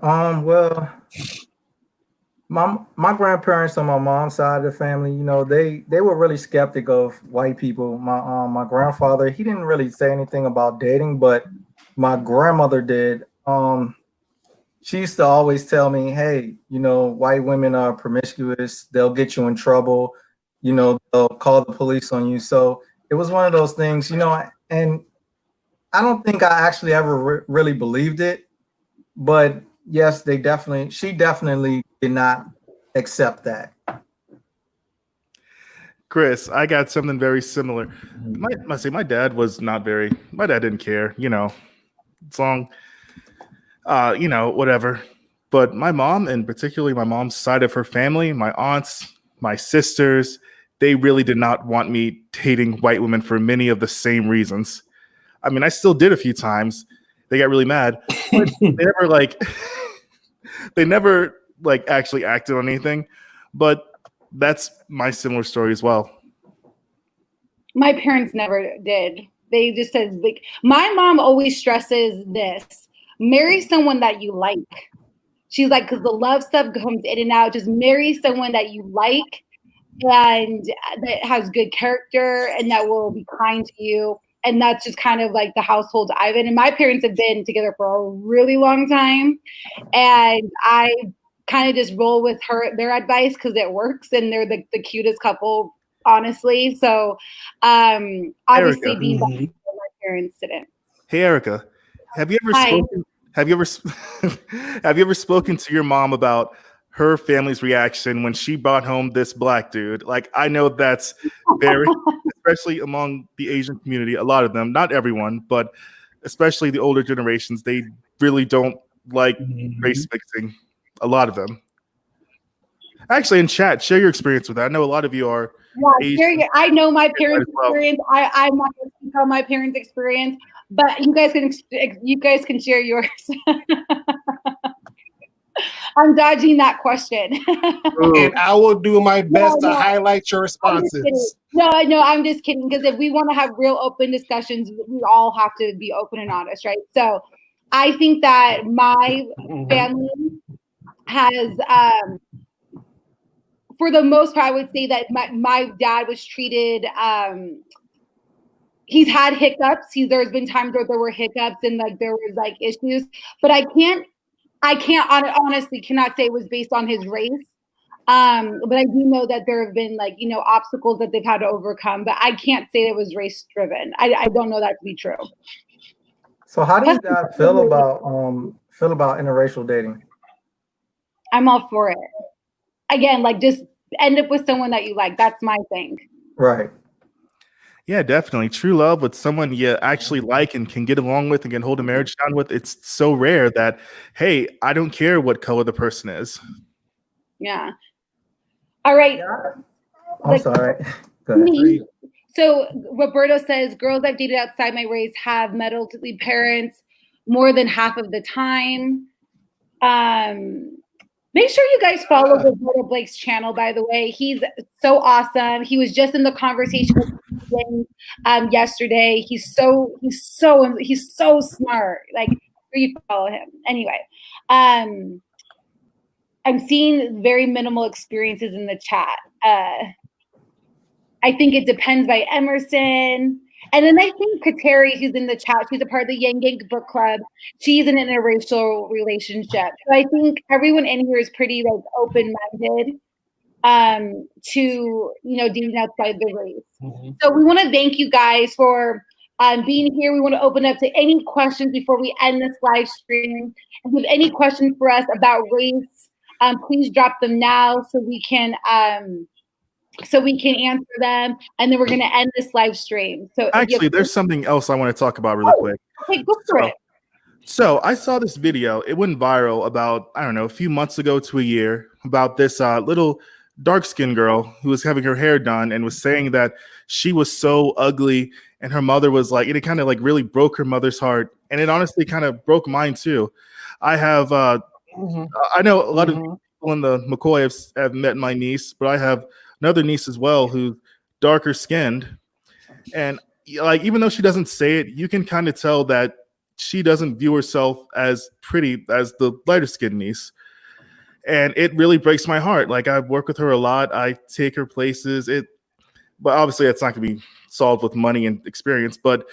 Well, my grandparents on my mom's side of the family, they were really skeptic of white people. My grandfather, he didn't really say anything about dating, but my grandmother did. She used to always tell me, hey, white women are promiscuous. They'll get you in trouble. They'll call the police on you. So it was one of those things, and I don't think I actually ever really believed it. But yes, she definitely did not accept that. Chris, I got something very similar. My dad didn't care, as long, whatever. But my mom, and particularly my mom's side of her family, my aunts, my sisters, they really did not want me dating white women for many of the same reasons. I mean, I still did a few times. They got really mad. But they never actually acted on anything. But that's my similar story as well. My parents never did. They just said, my mom always stresses this: marry someone that you like. She's like, because the love stuff comes in and out. Just marry someone that you like and that has good character and that will be kind to you. And that's just kind of like the household I've been. And my parents have been together for a really long time. And I kind of just roll with their advice because it works. And they're the cutest couple, honestly. So obviously Aarika. being my parents didn't. Hey, Aarika, have you ever spoken to your mom about her family's reaction when she brought home this black dude? Like, I know that's very, especially among the Asian community, a lot of them, not everyone, but especially the older generations, they really don't like race mixing. A lot of them. Actually, in chat, share your experience with that. I know a lot of you are. Yeah, I know my parents' experience. I'm not going to speak on my parents' experience, but you guys can share yours. I'm dodging that question. And I will do my best to highlight your responses. No, I'm just kidding. Because if we want to have real open discussions, we all have to be open and honest, right? So I think that my family has, for the most part, I would say that my dad was treated, he's had hiccups. There's been times where there were hiccups and there was issues, but I honestly cannot say it was based on his race. But I do know that there have been obstacles that they've had to overcome, but I can't say it was race driven. I don't know that to be true. So how do you guys feel about interracial dating? I'm all for it. Again, like just end up with someone that you like. That's my thing. Right. Yeah, definitely. True love with someone you actually like and can get along with and can hold a marriage down with. It's so rare that, hey, I don't care what color the person is. Yeah. All right. I'm sorry. Go ahead. So Roberto says, girls I've dated outside my race have middle-aged parents more than half of the time. Make sure you guys follow Roberto Blake's channel, by the way. He's so awesome. He was just in the conversation with yesterday. He's so smart. Like, you follow him. Anyway, I'm seeing very minimal experiences in the chat. I think it depends by Emerson. And then I think Kateri, who's in the chat, she's a part of the Yang Gang Book Club. She's in an interracial relationship. So I think everyone in here is pretty like open-minded to dating outside the race. Mm-hmm. So we want to thank you guys for being here. We want to open up to any questions before we end this live stream. If you have any questions for us about race, please drop them now so we can answer them, and then we're going to end this live stream. So actually, there's something else I want to talk about really quick. Okay, go for it. So I saw this video. It went viral about, I don't know, a few months ago to a year, about this little dark-skinned girl who was having her hair done and was saying that she was so ugly, and her mother was like, it kind of like really broke her mother's heart, and it honestly kind of broke mine too. I have, I know a lot of people in the McCoy have met my niece, but I have another niece as well who's darker skinned, and like even though she doesn't say it, you can kind of tell that she doesn't view herself as pretty as the lighter skinned niece, and it really breaks my heart. Like I work with her a lot, I take her places, but obviously it's not gonna be solved with money and experience. But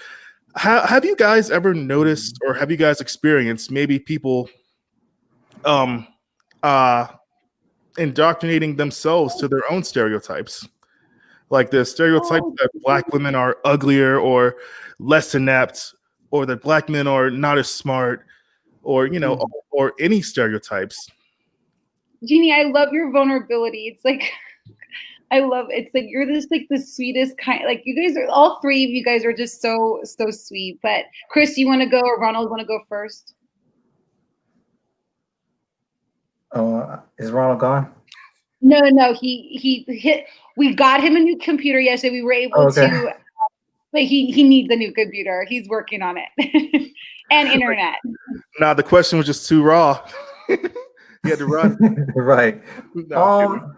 have you guys ever noticed, or have you guys experienced maybe people indoctrinating themselves to their own stereotypes, like the stereotype that Black women are uglier or less inept, or that Black men are not as smart, or or any stereotypes? Jeannie, I love your vulnerability. It's like I love it's like you're just like the sweetest kind. Like you guys are, all three of you guys are just so sweet. But Chris, you want to go, or Ronald want to go first? Is Ronald gone? No. He hit. We got him a new computer yesterday. We were able to, but he needs a new computer. He's working on it and internet. Nah, the question was just too raw. He had to run. Right. No,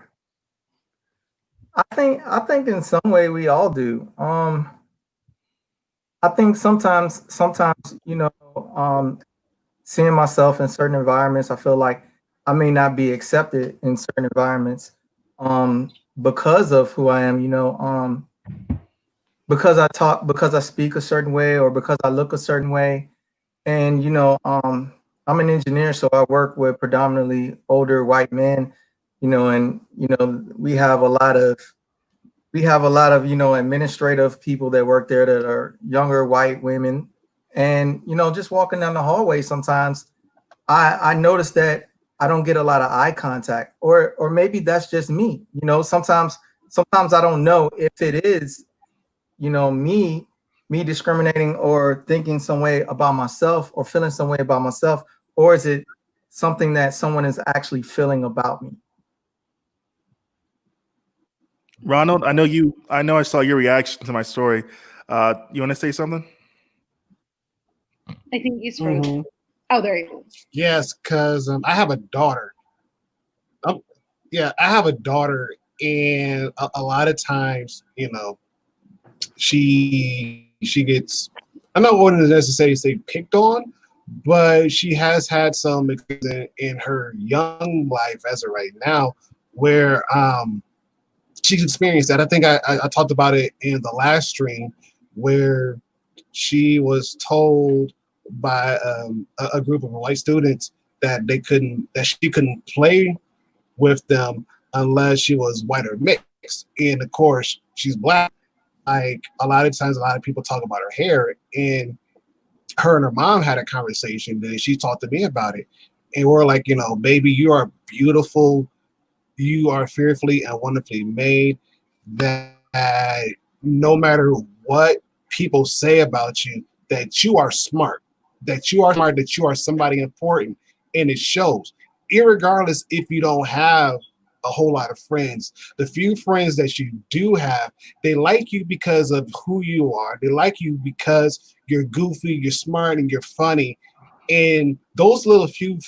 I think in some way we all do. I think sometimes seeing myself in certain environments, I feel like I may not be accepted in certain environments because of who I am, because I speak a certain way, or because I look a certain way. And, I'm an engineer, so I work with predominantly older white men, and, we have a lot of, administrative people that work there that are younger white women. And, just walking down the hallway, sometimes I notice that I don't get a lot of eye contact, or maybe that's just me. Sometimes I don't know if it is, me discriminating or thinking some way about myself or feeling some way about myself, or is it something that someone is actually feeling about me? Ronald, I know I saw your reaction to my story. You want to say something? I think he's frozen. Oh, there you go. Yes, because I have a daughter. I have a daughter, and a lot of times, she gets, I don't want to necessarily say picked on, but she has had some in her young life as of right now, where she's experienced that. I think I talked about it in the last stream, where she was told by a group of white students that she couldn't play with them unless she was white or mixed. And of course, she's Black. Like a lot of times, a lot of people talk about her hair, and her and her mom had a conversation. Then she talked to me about it, and we're like, baby, you are beautiful. You are fearfully and wonderfully made. That no matter what people say about you, that you are smart, that you are somebody important, and it shows. Irregardless if you don't have a whole lot of friends, the few friends that you do have, they like you because of who you are. They like you because you're goofy, you're smart, and you're funny. And those little few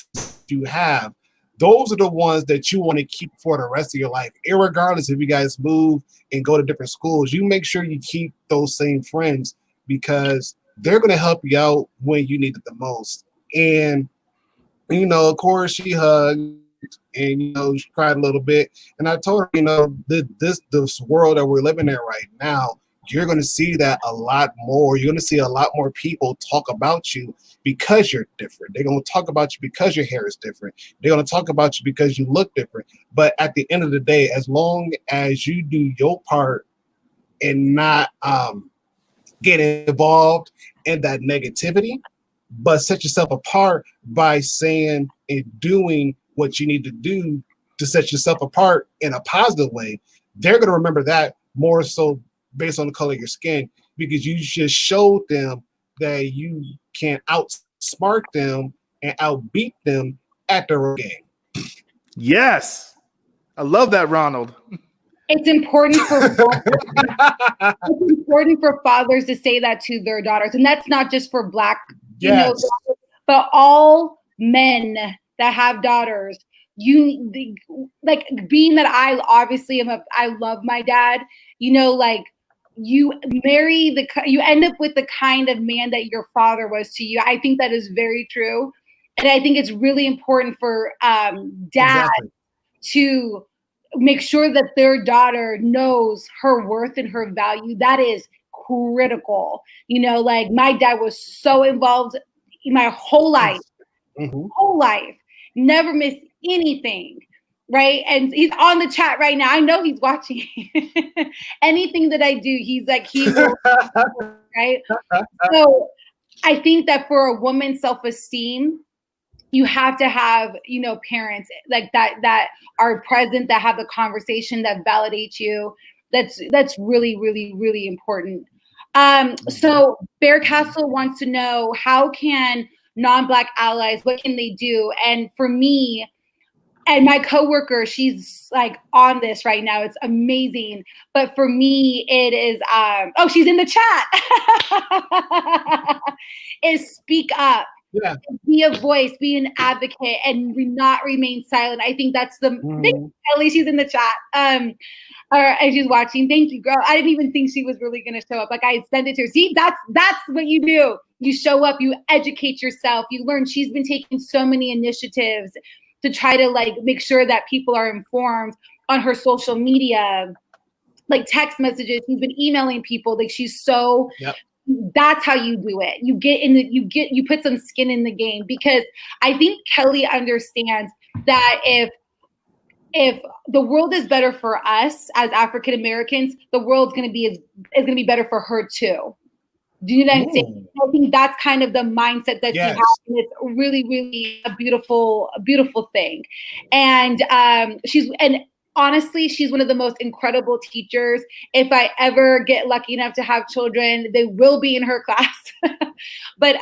you have, those are the ones that you want to keep for the rest of your life. Irregardless if you guys move and go to different schools, you make sure you keep those same friends because they're going to help you out when you need it the most. And, of course, she hugged and, she cried a little bit. And I told her, this world that we're living in right now, you're going to see that a lot more. You're going to see a lot more people talk about you because you're different. They're going to talk about you because your hair is different. They're going to talk about you because you look different. But at the end of the day, as long as you do your part and not get involved in that negativity, but set yourself apart by saying and doing what you need to do to set yourself apart in a positive way, they're going to remember that more so based on the color of your skin, because you just showed them that you can outsmart them and outbeat them at their own game. Yes. I love that, Ronald. It's important for fathers to say that to their daughters. And that's not just for Black, yes. But all men that have daughters, like being that I obviously I love my dad, you you end up with the kind of man that your father was to you. I think that is very true. And I think it's really important for dads to make sure that their daughter knows her worth and her value. That is critical. Like my dad was so involved in my whole life, never missed anything. Right. And he's on the chat right now. I know he's watching. Anything that I do, he's like, he will. Right. So I think that for a woman's self-esteem, you have to have, parents like that are present, that have the conversation, that validate you. That's really, really, really important. So Bear Castle wants to know, how can non-Black allies, what can they do? And for me, and my coworker, she's like on this right now. It's amazing. But for me, it is, she's in the chat. Is speak up. Yeah. Be a voice, be an advocate, and not remain silent. I think that's at least she's in the chat. And she's watching. Thank you, girl. I didn't even think she was really going to show up. Like, I sent it to her. See, that's what you do. You show up, you educate yourself, you learn. She's been taking so many initiatives to try to make sure that people are informed on her social media, like text messages. She's been emailing people. Like, she's so. Yep. That's how you do it. You put some skin in the game, because I think Kelly understands that if the world is better for us as African Americans, the world's going to be better for her too. Do you know what I'm saying? I think that's kind of the mindset that you have, and it's really, really a beautiful thing. And honestly, she's one of the most incredible teachers. If I ever get lucky enough to have children, they will be in her class. But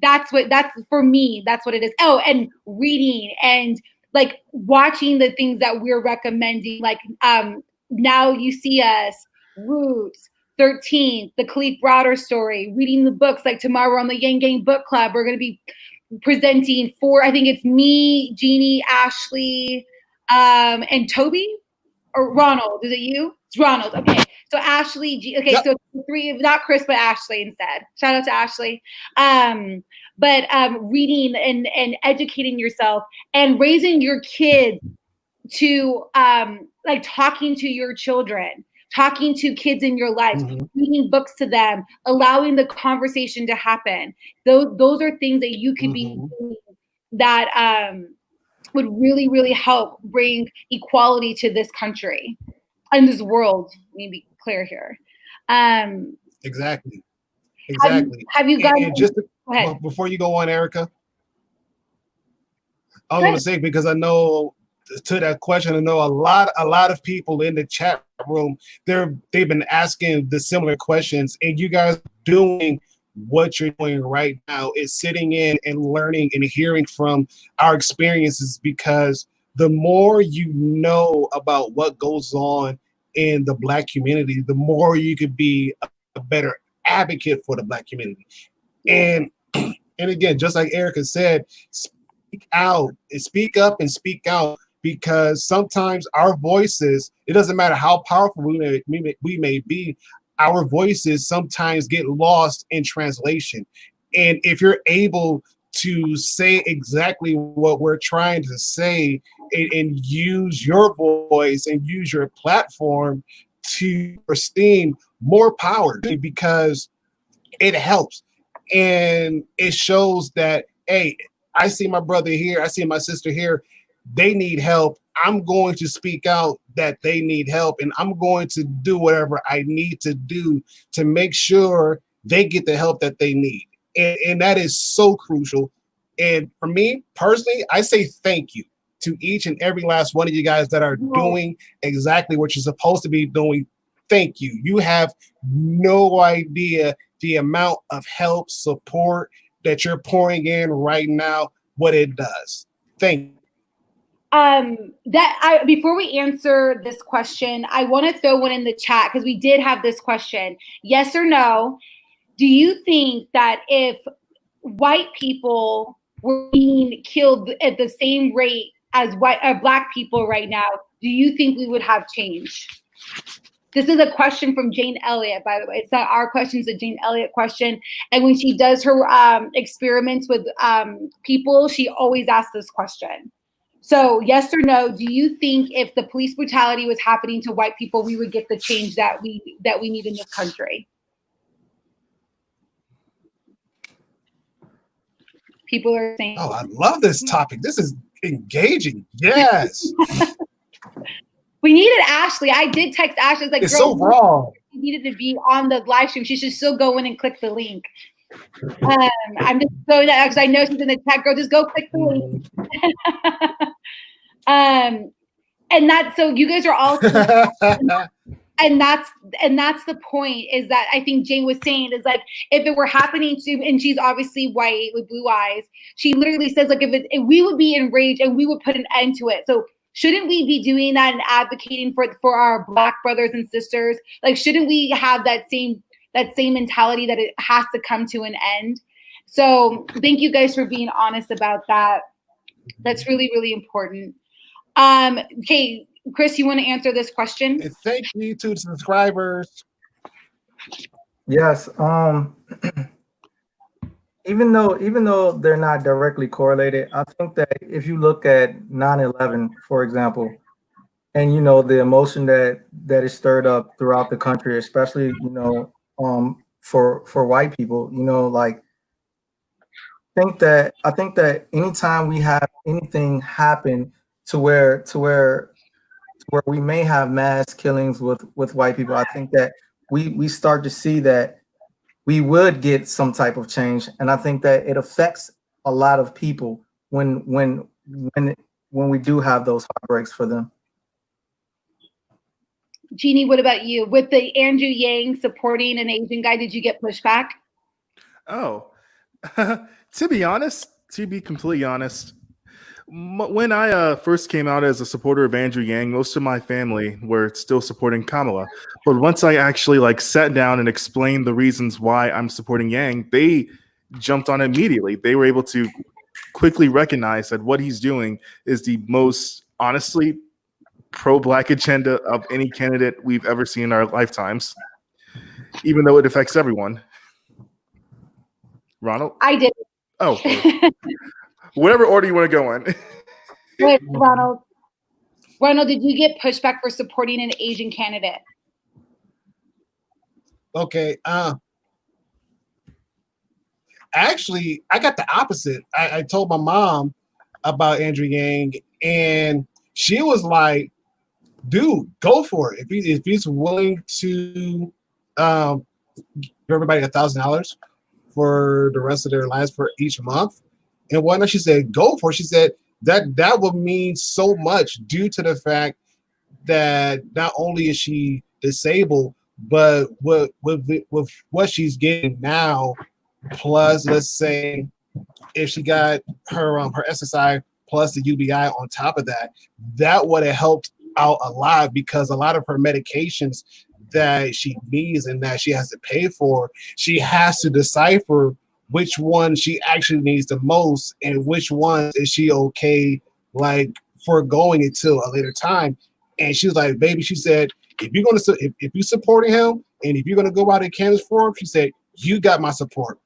that's for me, that's what it is. Oh, and reading and watching the things that we're recommending, Now You See Us, Roots, 13th, the Khalif Browder story, reading the books. Like tomorrow on the Yang Gang Book Club, we're going to be presenting I think it's me, Jeannie, Ashley, and Toby or Ronald. Is it you? It's Ronald. Okay. So Ashley, Yep. So three, not Chris, but Ashley instead. Shout out to Ashley. But reading and educating yourself and raising your kids to talking to your children, talking to kids in your life, reading books to them, allowing the conversation to happen. Those are things that you could be doing that would really, really help bring equality to this country and this world. Let me be clear here. Exactly. exactly. Have you guys? And just Go ahead. before you go on, Aarika, I was Go going to ahead. say, because I know to that question, I know a lot of people in the chat room, they've been asking the similar questions, and you guys doing what you're doing right now is sitting in and learning and hearing from our experiences, because the more you know about what goes on in the Black community, the more you could be a better advocate for the Black community. And again, just like Aarika said, speak out, speak up and speak out, because sometimes our voices, it doesn't matter how powerful we may be, our voices sometimes get lost in translation. And if you're able to say exactly what we're trying to say, and use your voice and use your platform to esteem, more power, because it helps. And it shows that, hey, I see my brother here, I see my sister here, they need help. I'm going to speak out that they need help, and I'm going to do whatever I need to do to make sure they get the help that they need. And that is so crucial. And for me personally, I say thank you to each and every last one of you guys that are doing exactly what you're supposed to be doing. Thank you. You have no idea the amount of help, support that you're pouring in right now, what it does. Thank you. Before we answer this question, I want to throw one in the chat, because we did have this question. Yes or no? Do you think that if white people were being killed at the same rate as Black people right now, do you think we would have change? This is a question from Jane Elliott, by the way. It's not our question, it's a Jane Elliott question. And when she does her experiments with people, she always asks this question. So yes or no, do you think if the police brutality was happening to white people, we would get the change that we need in this country? People are saying, oh, I love this topic. This is engaging. Yes. We needed Ashley. I did text Ashley. It's like, it's so wrong. She needed to be on the live stream. She should still go in and click the link. I'm just going that because I know she's in the chat. Girl, just go click the link. And that's, so you guys are all and that's the point, is that I think Jane was saying is like, if it were happening to, and she's obviously white with blue eyes, she literally says like, if we would be enraged and we would put an end to it. So shouldn't we be doing that and advocating for our Black brothers and sisters? Like, shouldn't we have that same mentality that it has to come to an end? So thank you guys for being honest about that. That's really, really important. Okay, Chris, you want to answer this question? And thank you to the subscribers. Yes. Even though they're not directly correlated, I think that if you look at 9/11, for example, and the emotion that is stirred up throughout the country, especially for white people, like I think that anytime we have anything happen to where we may have mass killings with white people, I think that we start to see that we would get some type of change. And I think that it affects a lot of people when we do have those heartbreaks for them. Jeannie, what about you? With the Andrew Yang supporting an Asian guy, did you get pushback? Oh, to be completely honest, when I first came out as a supporter of Andrew Yang, most of my family were still supporting Kamala. But once I actually sat down and explained the reasons why I'm supporting Yang, they jumped on it immediately. They were able to quickly recognize that what he's doing is the most, honestly, pro-Black agenda of any candidate we've ever seen in our lifetimes, even though it affects everyone. Ronald? I did. Oh, whatever order you want to go in. Wait, Ronald. Ronald, did you get pushback for supporting an Asian candidate? Okay. Actually, I got the opposite. I told my mom about Andrew Yang, and she was like, dude, go for it. If he's willing to give everybody $1,000 for the rest of their lives for each month and whatnot. She said, go for it. She said that would mean so much due to the fact that not only is she disabled, but with what she's getting now, plus let's say if she got her SSI plus the UBI on top of that, that would have helped out a lot, because a lot of her medications that she needs and that she has to pay for, she has to decipher which one she actually needs the most and which one is she okay like foregoing it till a later time. And she was like, baby, she said, if you're gonna if you supporting him and if you're gonna go out and canvas for him, she said, you got my support.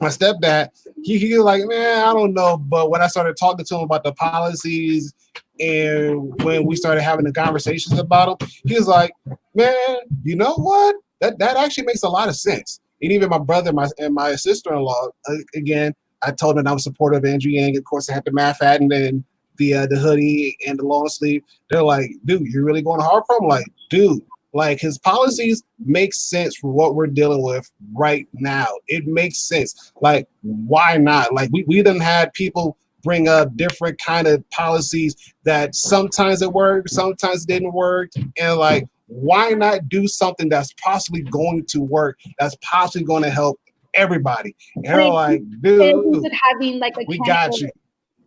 My stepdad, he was like, man, I don't know. But when I started talking to him about the policies and when we started having the conversations about them, he was like, man, you know what? That actually makes a lot of sense. And even my brother and my sister-in-law, again, I told them I was supportive of Andrew Yang. Of course, I had the math hat and then the hoodie and the long sleeve. They're like, dude, you're really going hard for him? Like, dude, like his policies make sense for what we're dealing with right now. It makes sense. Like, why not? Like we done had people bring up different kind of policies that sometimes it worked, sometimes it didn't work. And like, why not do something that's possibly going to work, that's possibly going to help everybody? And they're like, dude, having like we got you.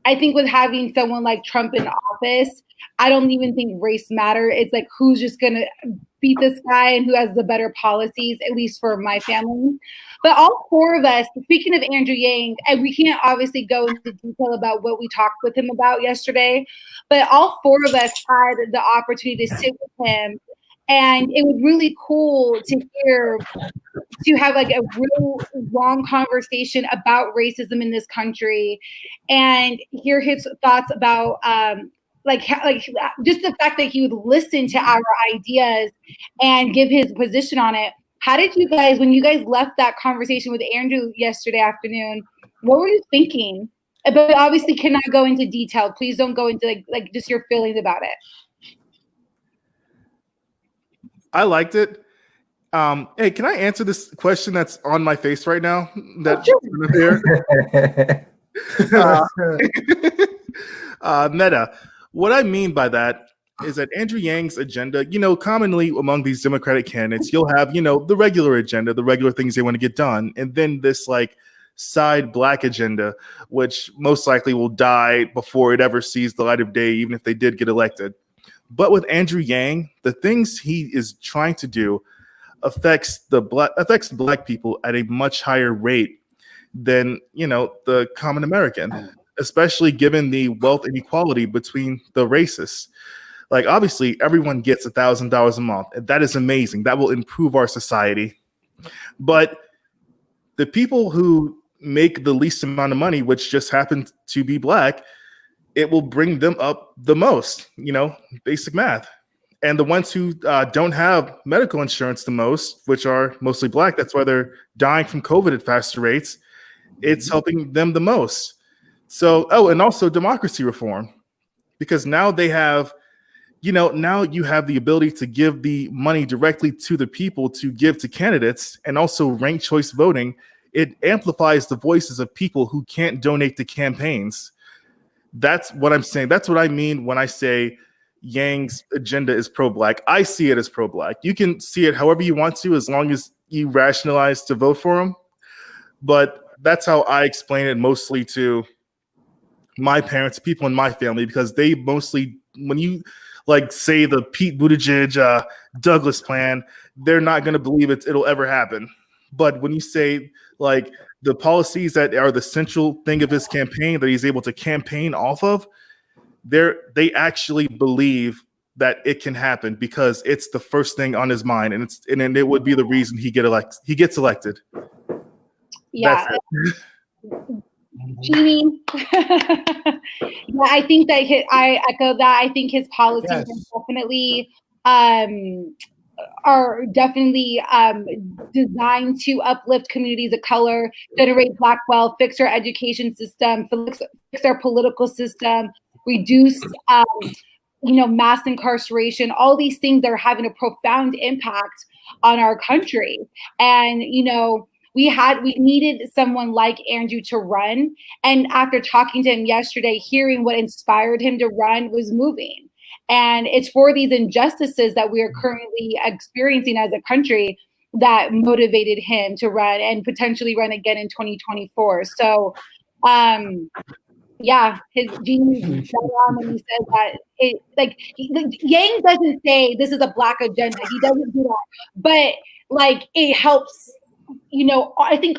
I think with having someone like Trump in office, I don't even think race matter. It's like who's just gonna beat this guy and who has the better policies, at least for my family. But all four of us, speaking of Andrew Yang, and we can't obviously go into detail about what we talked with him about yesterday, but all four of us had the opportunity to sit with him. And it was really cool to have like a real long conversation about racism in this country and hear his thoughts about like just the fact that he would listen to our ideas and give his position on it. How did you guys, when you guys left that conversation with Andrew yesterday afternoon, what were you thinking? But obviously cannot go into detail. Please don't go into like just your feelings about it. I liked it. Hey, can I answer this question that's on my face right now? That's Meta. What I mean by that is that Andrew Yang's agenda, commonly among these Democratic candidates, you'll have, the regular agenda, the regular things they want to get done, and then this like side black agenda, which most likely will die before it ever sees the light of day, even if they did get elected. But with Andrew Yang, the things he is trying to do affects black people at a much higher rate than the common American, especially given the wealth inequality between the races. Like obviously everyone gets $1,000 a month, and that is amazing. That will improve our society. But the people who make the least amount of money, which just happens to be black, it will bring them up the most, basic math. And the ones who don't have medical insurance the most, which are mostly black, that's why they're dying from COVID at faster rates, it's helping them the most. So, and also democracy reform, because now they have, now you have the ability to give the money directly to the people to give to candidates, and also ranked choice voting. It amplifies the voices of people who can't donate to campaigns. That's what I'm saying. That's what I mean when I say Yang's agenda is pro-black. I see it as pro-black. You can see it however you want to, as long as you rationalize to vote for him. But that's how I explain it mostly to my parents, people in my family, because they mostly, when you like say the Pete Buttigieg, Douglas plan, they're not going to believe it'll ever happen. But when you say like the policies that are the central thing of his campaign that he's able to campaign off of, they actually believe that it can happen because it's the first thing on his mind, and it would be the reason he gets elected. Yeah. Jeannie. Yeah, I think that I echo that. I think his policies are definitely designed to uplift communities of color, generate black wealth, fix our education system, fix our political system, reduce mass incarceration. All these things are having a profound impact on our country. And, you know, we needed someone like Andrew to run. And after talking to him yesterday, hearing what inspired him to run was moving. And it's for these injustices that we are currently experiencing as a country that motivated him to run and potentially run again in 2024. So, yeah, his genius when he says that Yang doesn't say this is a Black agenda. He doesn't do that, but like it helps. You know, I think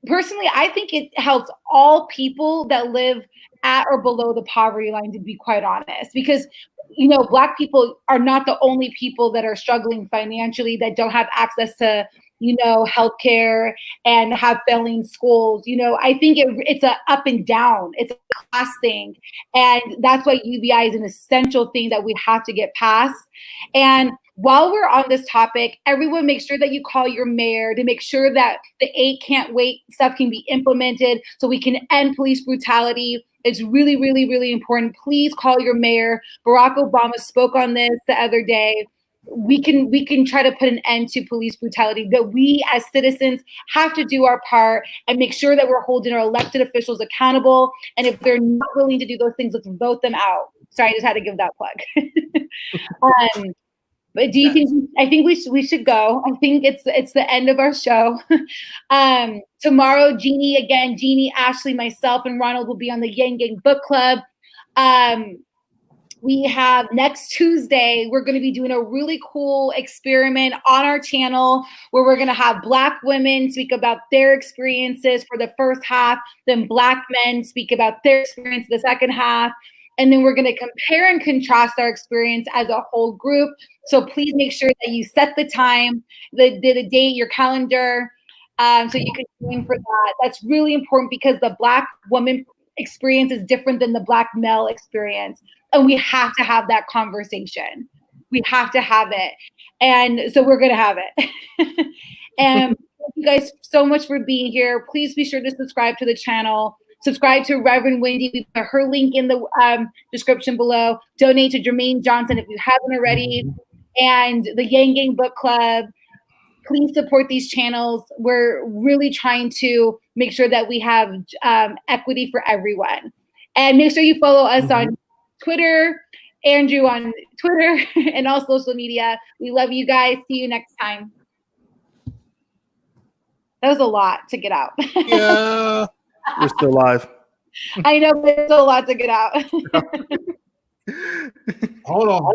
personally, I think it helps all people that live at or below the poverty line, to be quite honest, because, you know, Black people are not the only people that are struggling financially, that don't have access to, you know, healthcare and have failing schools. You know, I think it's a up and down. It's a class thing. And that's why UBI is an essential thing that we have to get past. And while we're on this topic, everyone make sure that you call your mayor to make sure that the 8 can't wait stuff can be implemented so we can end police brutality. It's really, really, really important. Please call your mayor. Barack Obama spoke on this the other day. We can try to put an end to police brutality, but we as citizens have to do our part and make sure that we're holding our elected officials accountable. And if they're not willing to do those things, let's vote them out. Sorry, I just had to give that plug. But do you think? I think we should go. I think it's the end of our show. Tomorrow, Jeannie, Ashley, myself, and Ronald will be on the Yang Gang Book Club. We have next Tuesday, we're going to be doing a really cool experiment on our channel where we're going to have Black women speak about their experiences for the first half, then Black men speak about their experience the second half. And then we're going to compare and contrast our experience as a whole group. So please make sure that you set the time, the date, your calendar, so you can join for that. That's really important because the Black woman experience is different than the Black male experience. And we have to have that conversation. We have to have it. And so we're going to have it. And thank you guys so much for being here. Please be sure to subscribe to the channel. Subscribe to Reverend Wendy. We put her link in the description below. Donate to Jermaine Johnson if you haven't already. And the Yang Gang Book Club. Please support these channels. We're really trying to make sure that we have equity for everyone. And make sure you follow us on Twitter, Andrew on Twitter, and all social media. We love you guys. See you next time. That was a lot to get out. Yeah. We're still live. I know, but it's a lot to get out. Hold on.